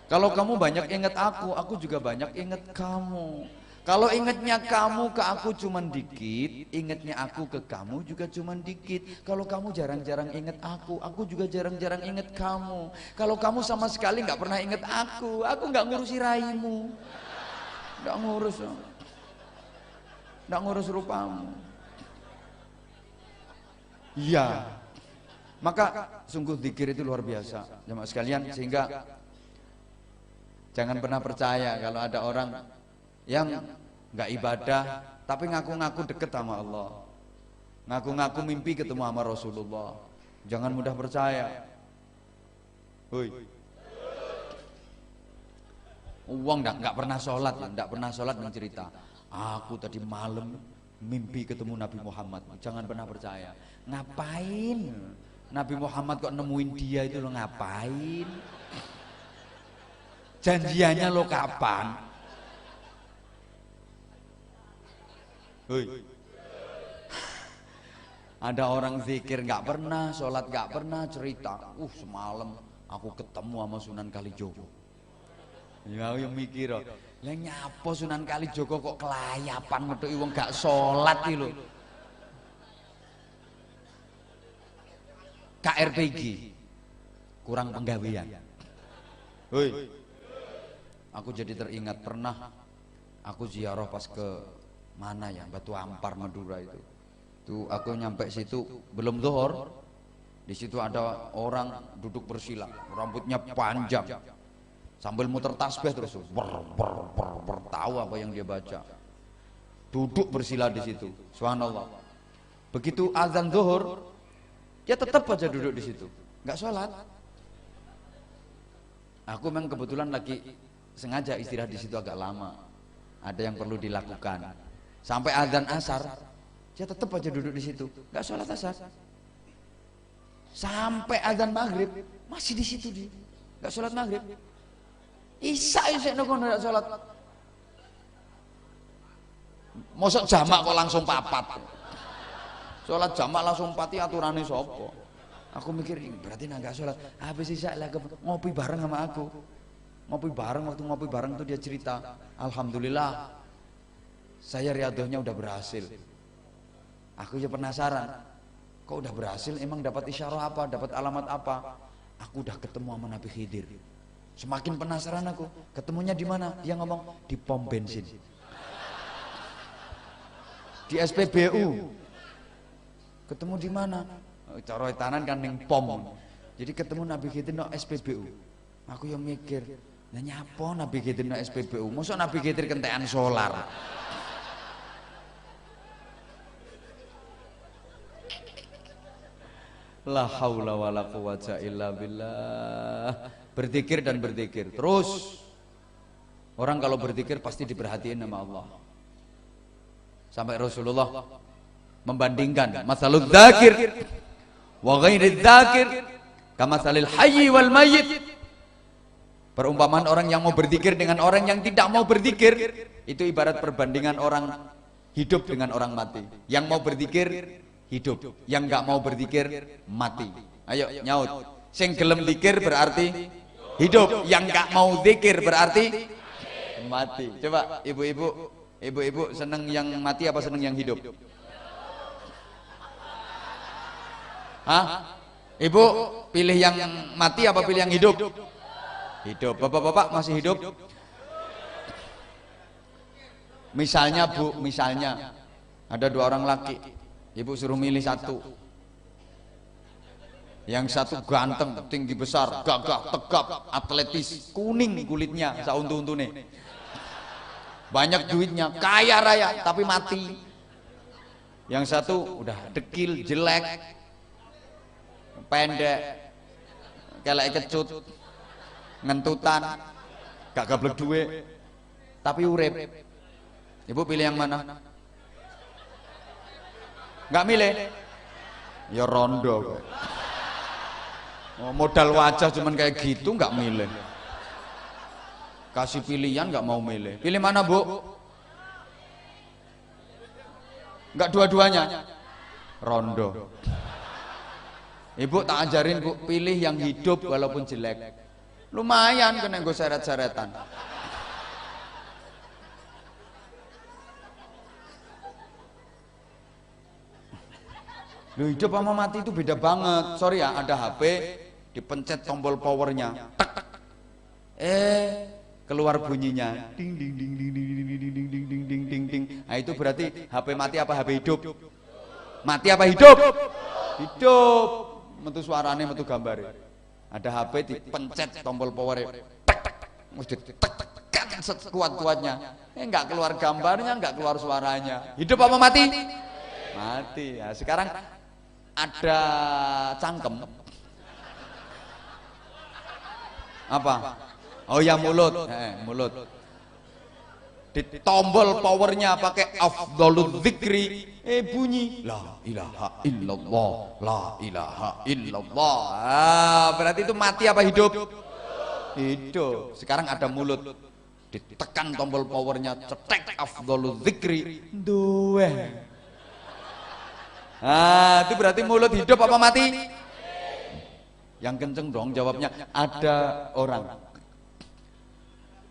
Kalau kamu banyak ingat aku juga banyak ingat kamu. Kalau ingatnya kamu ke aku cuman dikit, ingatnya aku ke kamu juga cuman dikit. Kalau kamu jarang-jarang ingat aku juga jarang-jarang ingat kamu. Kalau kamu sama sekali nggak pernah ingat aku nggak ngurusi raimu, nggak ngurus rupamu. Iya, maka sungguh zikir itu luar biasa, jemaah sekalian. Sehingga jangan pernah percaya kalau ada orang yang nggak ibadah tapi ngaku-ngaku deket sama Allah, ngaku-ngaku mimpi ketemu sama Rasulullah. Jangan mudah percaya. Hoi, uang nggak pernah sholat, nggak pernah sholat dan cerita, aku tadi malam mimpi ketemu Nabi Muhammad. Jangan pernah percaya. Ngapain Nabi Muhammad kok nemuin dia itu lo, ngapain? Janjiannya lo kapan? Hei. Ada orang zikir nggak pernah, sholat nggak pernah, cerita, semalam aku ketemu sama Sunan Kalijogo. Ya yang mikir, lah nyapa Sunan Kalijogo kok kelayapan metu wong gak sholat iki lho. KRPG kurang penggawean. Hei. Aku jadi teringat pernah aku ziarah pas ke mana ya, Batu Ampar Madura itu. Tuh aku nyampe situ belum zuhur. Di situ ada orang duduk bersila, rambutnya panjang, sambil muter tasbih terus, tahu apa yang dia baca. Duduk bersila di situ, subhanallah. Begitu azan zuhur, dia tetap aja duduk di situ, nggak sholat. Aku memang kebetulan lagi sengaja istirahat di situ agak lama, ada yang perlu dilakukan. Sampai azan asar, dia tetap aja duduk di situ, nggak sholat asar. Sampai azan maghrib masih di situ dia, nggak sholat maghrib. Isya nukon nggak sholat. Mosok jamak kok langsung papat. Sholat jamak langsung pati aturannya sopo. Aku mikir berarti nggak sholat. Habis isya lagi ngopi bareng sama aku. Ngopi bareng, waktu ngopi bareng tuh dia cerita, alhamdulillah saya riadohnya udah berhasil. Aku ya penasaran, kok udah berhasil, emang dapat isyarah apa, dapat alamat apa? Aku udah ketemu sama Nabi Khidir. Semakin penasaran aku, ketemunya di mana? Dia ngomong di pom bensin, di SPBU. Ketemu di mana? Cara tanan kan ning pom. Jadi ketemu Nabi Khidir no SPBU. Aku yang mikir, nah nyapa Nabi Khidir no SPBU? Masa Nabi Khidir kentekan solar? La haula wala quwata illa billah. Berzikir dan berzikir terus. Orang kalau berzikir pasti diperhatiin sama Allah. Sampai Rasulullah membandingkan masalul dzakir wa ghairi dzakir kamatsalil hayyi wal mayyit. Perumpamaan orang yang mau berzikir dengan orang yang tidak mau berzikir itu ibarat perbandingan orang hidup dengan orang mati. Yang mau berzikir hidup, yang nggak mau berzikir mati. Ayo nyaut. Sing gelem zikir berarti hidup, yang nggak mau zikir berarti mati. Coba ibu-ibu seneng yang mati apa seneng yang hidup? Hah? Ibu pilih yang mati apa pilih yang hidup? Hidup. Bapak-bapak masih hidup? Misalnya Bu, misalnya ada dua orang laki, ibu suruh milih satu. Yang satu ganteng, tinggi besar, gagah, tegap, atletis, kuning kulitnya, sauntu-untune. Banyak duitnya, kaya raya, tapi mati. Yang satu udah dekil, jelek, pendek, kelek kecut, ngentutan, gak gablek duwe, tapi urip. Ibu pilih yang mana? Nggak milih? Ya rondo. Oh, modal wajah cuman kayak gitu nggak milih. Kasih pilihan nggak mau milih. Pilih mana Bu? Nggak dua-duanya? Rondo. Ibu tak ajarin Bu, pilih yang hidup walaupun jelek. Lumayan kena gue seret-seretan. Loh, hidup sama mati itu beda banget. Sorry ya, ada HP, dipencet tombol powernya, tek, tek. Keluar bunyinya, ding ding ding ding ding ding ding ding ding ding ding ding ding. Nah itu berarti HP mati apa HP hidup? Mati apa hidup? Hidup. Metu suarane, metu gambare. Ada HP dipencet tombol power, tek tek, mesti tek tekan sekuat-kuatnya. Enggak keluar gambarnya, enggak keluar suaranya. Hidup apa mati? Mati. Ya, sekarang ada cangkem. Apa? Oh ya mulut, mulut. Di tombol powernya pakai afdhalul dzikri, bunyi la ilaha illallah, la ilaha illallah. Berarti itu mati apa hidup? Hidup. Sekarang ada mulut. Ditekan tombol powernya, cetek afdhalul dzikri, duwe. Itu berarti mulut hidup apa mati? Yang kenceng dong jawabnya. Ada orang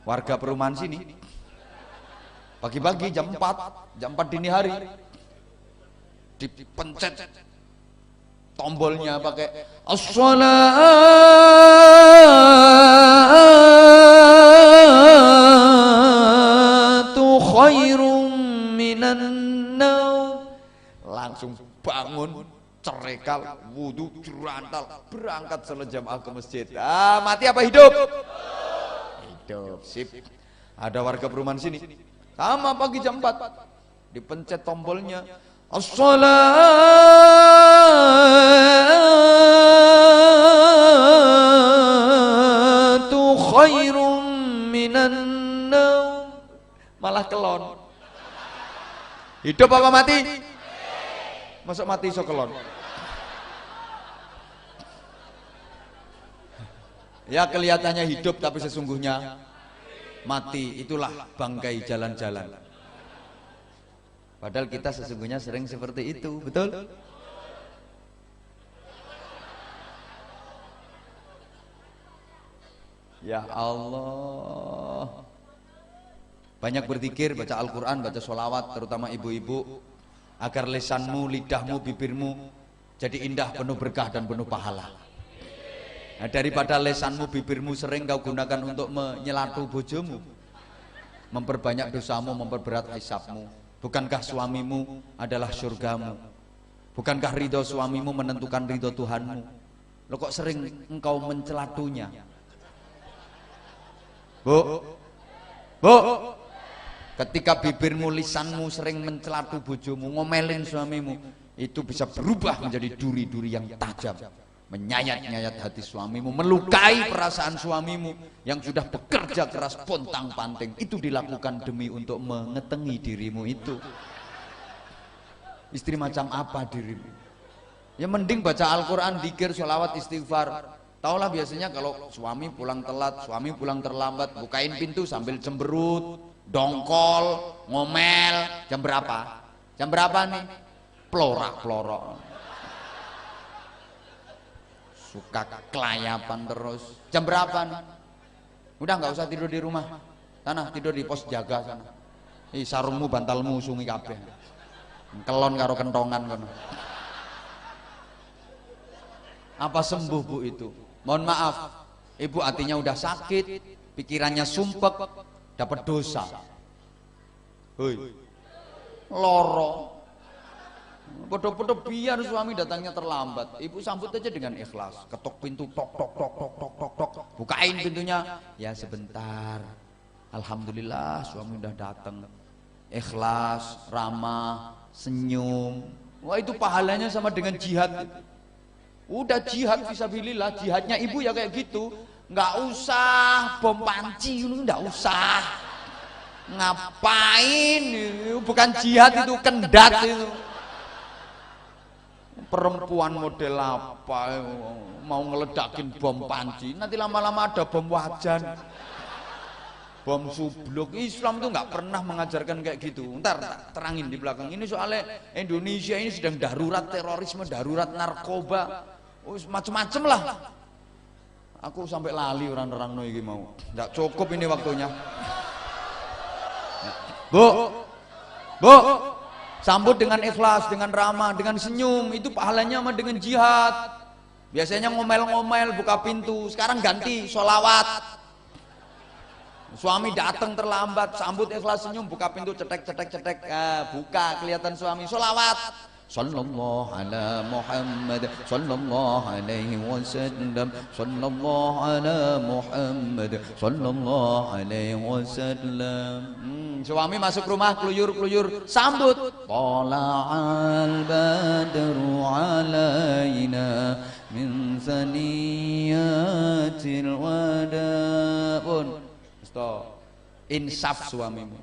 warga perumahan sini pagi-pagi jam 4 dini hari dipencet tombolnya pakai as-salatu khairum minan naum, langsung bangun, cerekal, wudu, jurantal, berangkat sholat jamaah ke masjid. Mati apa hidup? Hidup. Sip. Ada warga perumahan sini sama pagi jam 4 dipencet tombolnya as-salatu khairum minan naum, malah kelon. Hidup apa mati? Masuk mati iso kelon. Ya kelihatannya hidup tapi sesungguhnya mati. Itulah bangkai jalan-jalan. Padahal kita sesungguhnya sering seperti itu, betul? Ya Allah. Banyak berzikir, baca Al-Quran, baca sholawat, terutama ibu-ibu, agar lisanmu, lidahmu, bibirmu jadi indah, penuh berkah dan penuh pahala. Nah, daripada lesanmu, bibirmu sering kau gunakan untuk menyelatu bojomu, memperbanyak dosamu, memperberat hisabmu. Bukankah suamimu adalah surgamu? Bukankah ridho suamimu menentukan ridho Tuhanmu? Lo kok sering engkau mencelatunya? Bu, ketika bibirmu, lisanmu sering mencelatu bojomu, ngomelin suamimu, itu bisa berubah menjadi duri-duri yang tajam, menyayat-nyayat hati suamimu, melukai perasaan suamimu yang sudah bekerja keras pontang-panting. Itu dilakukan demi untuk mengetengi dirimu itu. Istri macam apa dirimu? Ya mending baca Al-Quran, dzikir, sholawat, istighfar. Taulah biasanya kalau suami pulang telat, suami pulang terlambat, bukain pintu sambil cemberut, dongkol, ngomel. Jam berapa? Jam berapa nih? Plorak-plorok, suka kelayapan terus. Jam berapa nih? Udah nggak usah tidur di rumah, sana tidur di pos jaga sana. Sarungmu, bantalmu sungi kabeh, kelon karo kentongan kono. Apa sembuh bu itu? Mohon maaf, ibu hatinya udah sakit, pikirannya sumpek, dapat dosa. Hoi, loro. Podo-podo biar suami datangnya terlambat, ibu sambut aja dengan ikhlas. Ketok pintu, tok tok tok tok tok tok tok, bukain pintunya. Ya sebentar. Alhamdulillah suami udah datang. Ikhlas, ramah, senyum. Wah itu pahalanya sama dengan jihad. Udah jihad fisabilillah, jihadnya ibu ya kayak gitu. Nggak usah bom panci, nggak usah. Ngapain? Bukan jihad itu, kendat itu. Perempuan model apa mau ngeledakin bom panci, nanti lama-lama ada bom wajan, bom subluk. Islam tuh nggak pernah mengajarkan kayak gitu. Ntar terangin di belakang. Ini soalnya Indonesia ini sedang darurat terorisme, darurat narkoba, macem-macem lah. Aku sampai lali orang-orang ini mau. Nggak cukup ini waktunya. Bu, Sambut dengan ikhlas, dengan ramah, dengan senyum. Itu pahalanya sama dengan jihad. Biasanya ngomel-ngomel buka pintu, sekarang ganti sholawat. Suami datang terlambat, sambut ikhlas senyum, buka pintu cetek, buka kelihatan suami, sholawat. Sallallahu ala Muhammad, sallallahu alaihi wasallam, sallallahu ala Muhammad, sallallahu alaihi wasallam. Suami masuk rumah keluyur, sambut. Tala'al badru alaina min saniyatil wada. Insaf suamimu.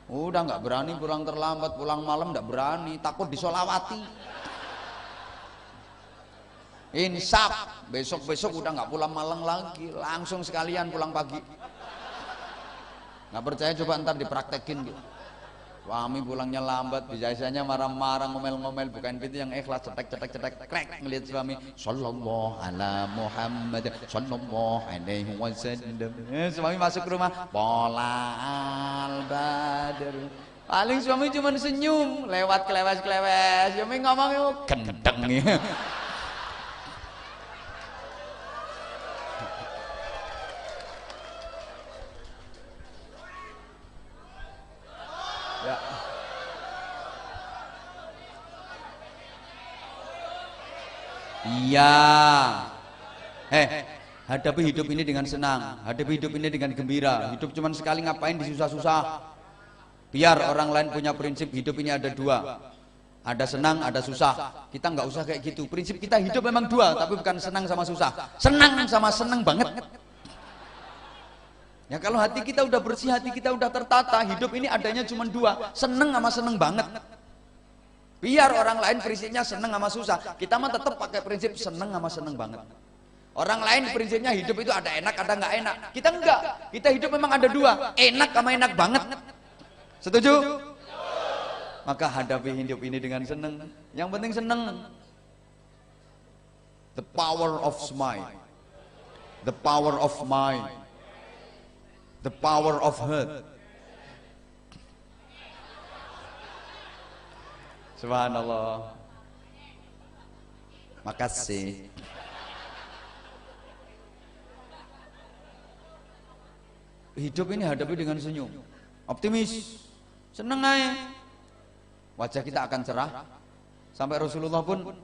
Udah nggak berani pulang terlambat, pulang malam nggak berani, takut disolawati. Insaf, besok udah nggak pulang malam lagi, langsung sekalian pulang pagi. Nggak percaya coba ntar dipraktekin gitu. Suami pulangnya lambat, biasanya marah-marah, ngomel-ngomel, bukain pintu yang ikhlas, cetek, krek, ngelihat suami. Sallallahu ala Muhammad, sallallahu alaihi wasallam. Suami masuk ke rumah, Tola'al badr. Paling suami cuma senyum, lewat kelewes. Suami ngomong, gendeng ya. Iya. Hadapi hidup ini dengan senang, hadapi hidup ini dengan gembira. Hidup cuma sekali, ngapain disusah-susah? Biar orang lain punya prinsip hidup ini ada dua. Ada senang, ada susah. Kita nggak usah kayak gitu. Prinsip kita hidup memang dua, tapi bukan senang sama susah. Senang sama senang banget. Ya kalau hati kita udah bersih, hati kita udah tertata, hidup ini adanya cuma dua, senang sama senang banget. Biar orang lain prinsipnya senang sama susah, kita mah tetap pakai prinsip senang sama senang banget. Orang lain prinsipnya hidup itu ada enak, ada nggak enak. Kita enggak, kita hidup memang ada dua, enak sama enak banget. Setuju? Maka hadapi hidup ini dengan senang. Yang penting senang. The power of smile, the power of mind, the power of heart. Subhanallah. Makasih. Hidup ini hadapi dengan senyum, optimis, seneng aja. Wajah kita akan cerah. Sampai Rasulullah pun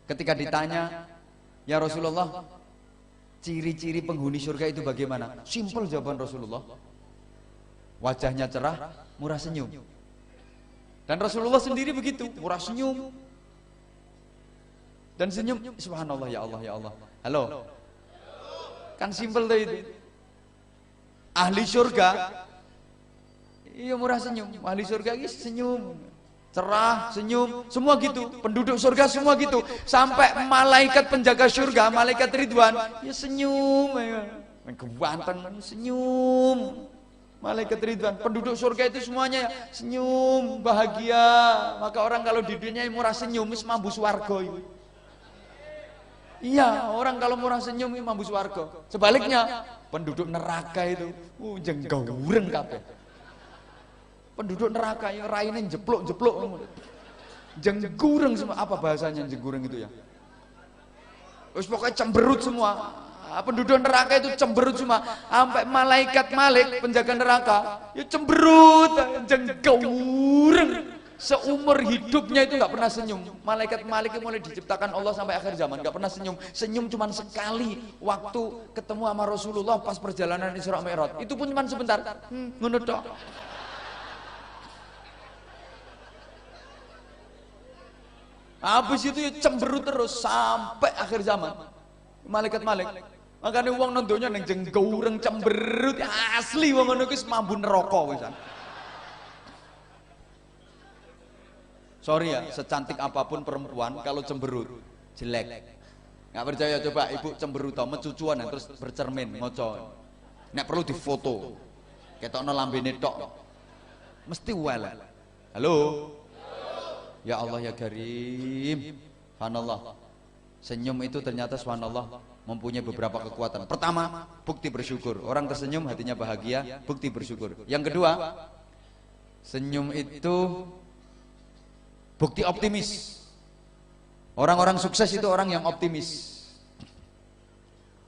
ketika ditanya, ya Rasulullah, ciri-ciri penghuni surga itu bagaimana? Simpel jawaban Rasulullah. Wajahnya cerah, murah senyum. Dan Rasulullah sendiri begitu, murah senyum. Dan senyum, subhanallah, ya Allah, ya Allah. Halo. Kan simpel tuh itu. Ahli surga, iya murah senyum. Ahli surga ini senyum, cerah, senyum, semua gitu. Penduduk surga semua gitu. Sampai malaikat penjaga surga, malaikat Ridwan, ya senyum, ganteng, senyum. Malaikat Ridwan, penduduk surga itu semuanya senyum, bahagia. Maka orang kalau di dunia murah senyum, wis mambu swarga itu. Iya, orang kalau murah senyum ini mambu swarga. Sebaliknya, penduduk neraka itu jenggauren kabeh. Penduduk neraka yang raine jeplok-jeplok. Jenggureng semua. Apa bahasanya jenggureng itu ya? Wis pokoknya cemberut semua. Penduduk neraka itu cemberut semua. Sampai malaikat Malik penjaga neraka, ya cemberut, jenggauren. Seumur hidupnya itu nggak pernah senyum. Malaikat Malik itu mulai diciptakan Allah sampai akhir zaman nggak pernah senyum. Senyum cuma sekali waktu ketemu sama Rasulullah pas perjalanan Isra Mi'raj. Itu pun cuma sebentar. Ngono tok. Habis itu ya cemberut terus sampai akhir zaman. Malaikat Malik. Makanya wong nontonnya neng jenggureng cemberut asli wong ngono kuwi mambu neraka wisan. Sorry ya, secantik apapun perempuan kalau cemberut jelek. Nggak percaya coba ibu cemberut tau mencucuan terus bercermin ngoco. Nek perlu difoto. Ketokno lambene tok. Mesti well. Halo. Ya Allah ya Karim. Subhanallah. Senyum itu ternyata subhanallah mempunyai beberapa kekuatan. Pertama, bukti bersyukur. Orang tersenyum hatinya bahagia, bukti bersyukur. Yang kedua, Senyum itu bukti optimis. Orang-orang sukses itu orang yang optimis.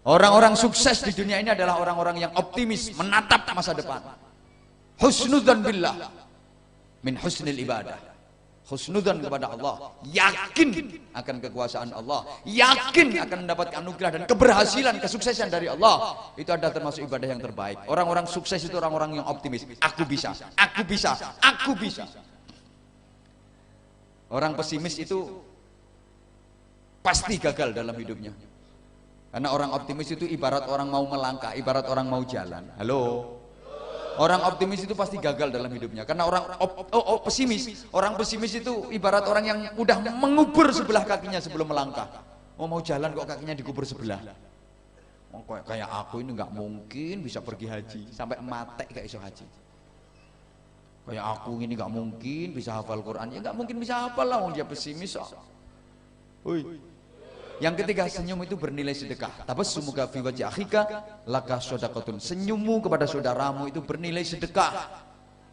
Orang-orang sukses di dunia ini adalah orang-orang yang optimis, menatap masa depan. Husnudzan billah min husnil ibadah. Husnudzan kepada Allah, yakin akan kekuasaan Allah, yakin akan mendapatkan anugerah dan keberhasilan, kesuksesan dari Allah. Itu adalah termasuk ibadah yang terbaik. Orang-orang sukses itu orang-orang yang optimis. Aku bisa, aku bisa, aku bisa. Orang pesimis itu pasti gagal dalam hidupnya. Karena orang optimis itu ibarat orang mau melangkah, ibarat orang mau jalan. Halo. Orang optimis itu pasti gagal dalam hidupnya. Karena orang pesimis, orang pesimis itu ibarat orang yang udah mengubur sebelah kakinya sebelum melangkah. Oh, mau jalan kok kakinya dikubur sebelah. Oh, kayak aku ini nggak mungkin bisa pergi haji sampai mati gak iso haji. Kayak aku ini nggak mungkin bisa hafal Quran. Ya nggak mungkin bisa hafal lah, dia pesimis. Oi. Yang ketiga, senyum itu bernilai sedekah. Tabassumuka fi wajhi akhika laka shadaqatun. Senyummu kepada saudaramu itu bernilai sedekah.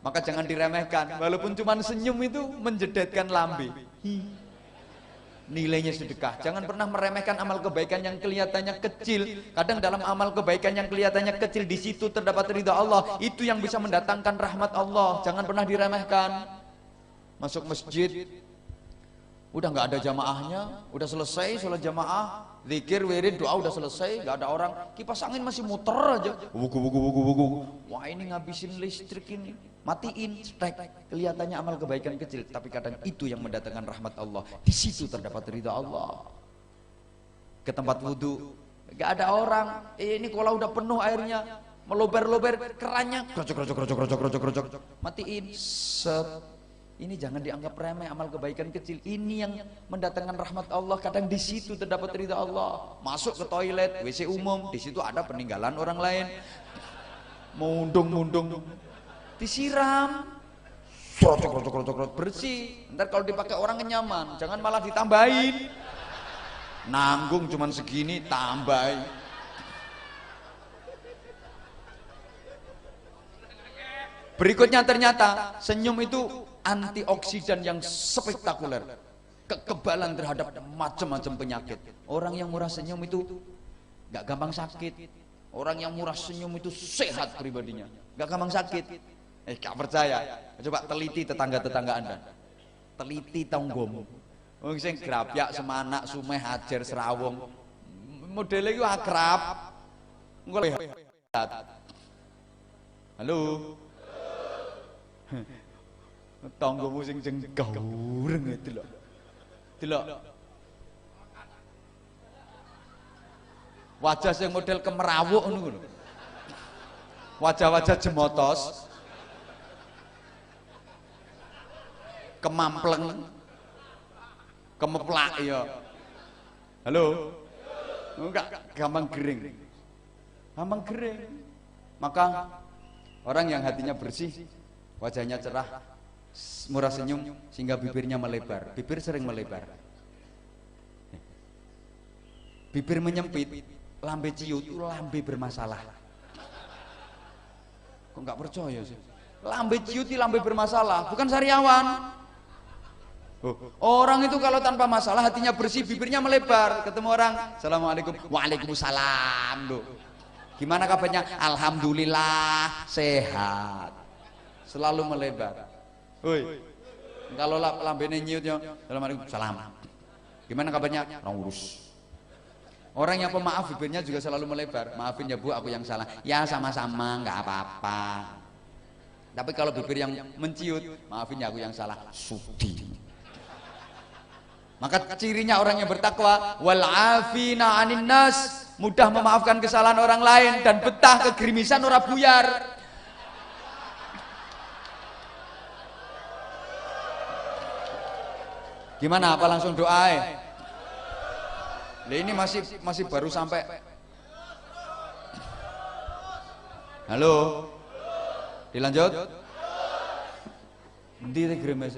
Maka jangan diremehkan. Walaupun cuma senyum itu menjedetkan lambe. Nilainya sedekah. Jangan pernah meremehkan amal kebaikan yang kelihatannya kecil. Kadang dalam amal kebaikan yang kelihatannya kecil, di situ terdapat ridha Allah. Itu yang bisa mendatangkan rahmat Allah. Jangan pernah diremehkan. Masuk masjid, udah nggak ada jamaahnya, udah selesai sholat jamaah, zikir, wirid, doa udah selesai, nggak ada orang, kipas angin masih muter aja, wugu. Wah, ini ngabisin listrik ini, matiin, strike. Kelihatannya amal kebaikan kecil, tapi kadang itu yang mendatangkan rahmat Allah. Di situ terdapat ridha Allah. Ke tempat wudhu, nggak ada orang, ini kalau udah penuh airnya, melober-lober kerannya, krocok, matiin, set. Ini jangan dianggap remeh, amal kebaikan kecil. Ini yang mendatangkan rahmat Allah. Kadang di situ terdapat ridha Allah. Masuk ke toilet, WC umum, di situ ada peninggalan orang lain. Mundung, disiram, krocok, bersih. Ntar kalau dipakai orang nyaman, jangan malah ditambahin. Nanggung cuman segini, tambahin. Berikutnya ternyata senyum itu antioksidan yang spektakuler, kekebalan terhadap macam-macam penyakit. Orang yang murah senyum itu gak gampang sakit. Orang yang murah senyum itu sehat pribadinya, gak gampang sakit. Gak percaya? Coba teliti tetangga-tetangga Anda, teliti tanggomu. Wong sing grapyak, Semanak, Sumeh, Hajar, Serawung, modelnya itu akrab. Halo. Tanggomu sing gaureng itu loh. Delok. Wajah sing model kemerawuk ngono lho. Wajah-wajah jemotos. Kemampleng. Kemeplak ya. Halo. Enggak gampang gering. Gampang gering. Maka orang yang hatinya bersih, wajahnya cerah, murah senyum, sehingga bibirnya melebar. Bibir sering melebar. Bibir menyempit, lambe ciut, lambe bermasalah. Kok nggak percaya sih? Lambe ciut, lambe bermasalah, bukan sariawan. Orang itu kalau tanpa masalah, hatinya bersih, bibirnya melebar. Ketemu orang, assalamualaikum, waalaikumsalam. Loh, gimana kabarnya? Alhamdulillah, sehat. Selalu melebar. Woi, kalau lambene nyiutnya, assalamualaikum, salam. Gimana kabarnya? Orang urus. Orang yang pemaaf bibirnya juga selalu melebar. Maafin ya Bu, aku yang salah. Ya sama-sama, nggak apa-apa. Tapi kalau bibir yang menciut, maafin ya aku yang salah. Sudi. Maka cirinya orang yang bertakwa, wal afina 'anin nas, mudah memaafkan kesalahan orang lain dan betah kegerimisan ora buyar. Gimana? Apa langsung doa? Ini masih baru sampai. Halo. Dilanjut? Ndi te gremes?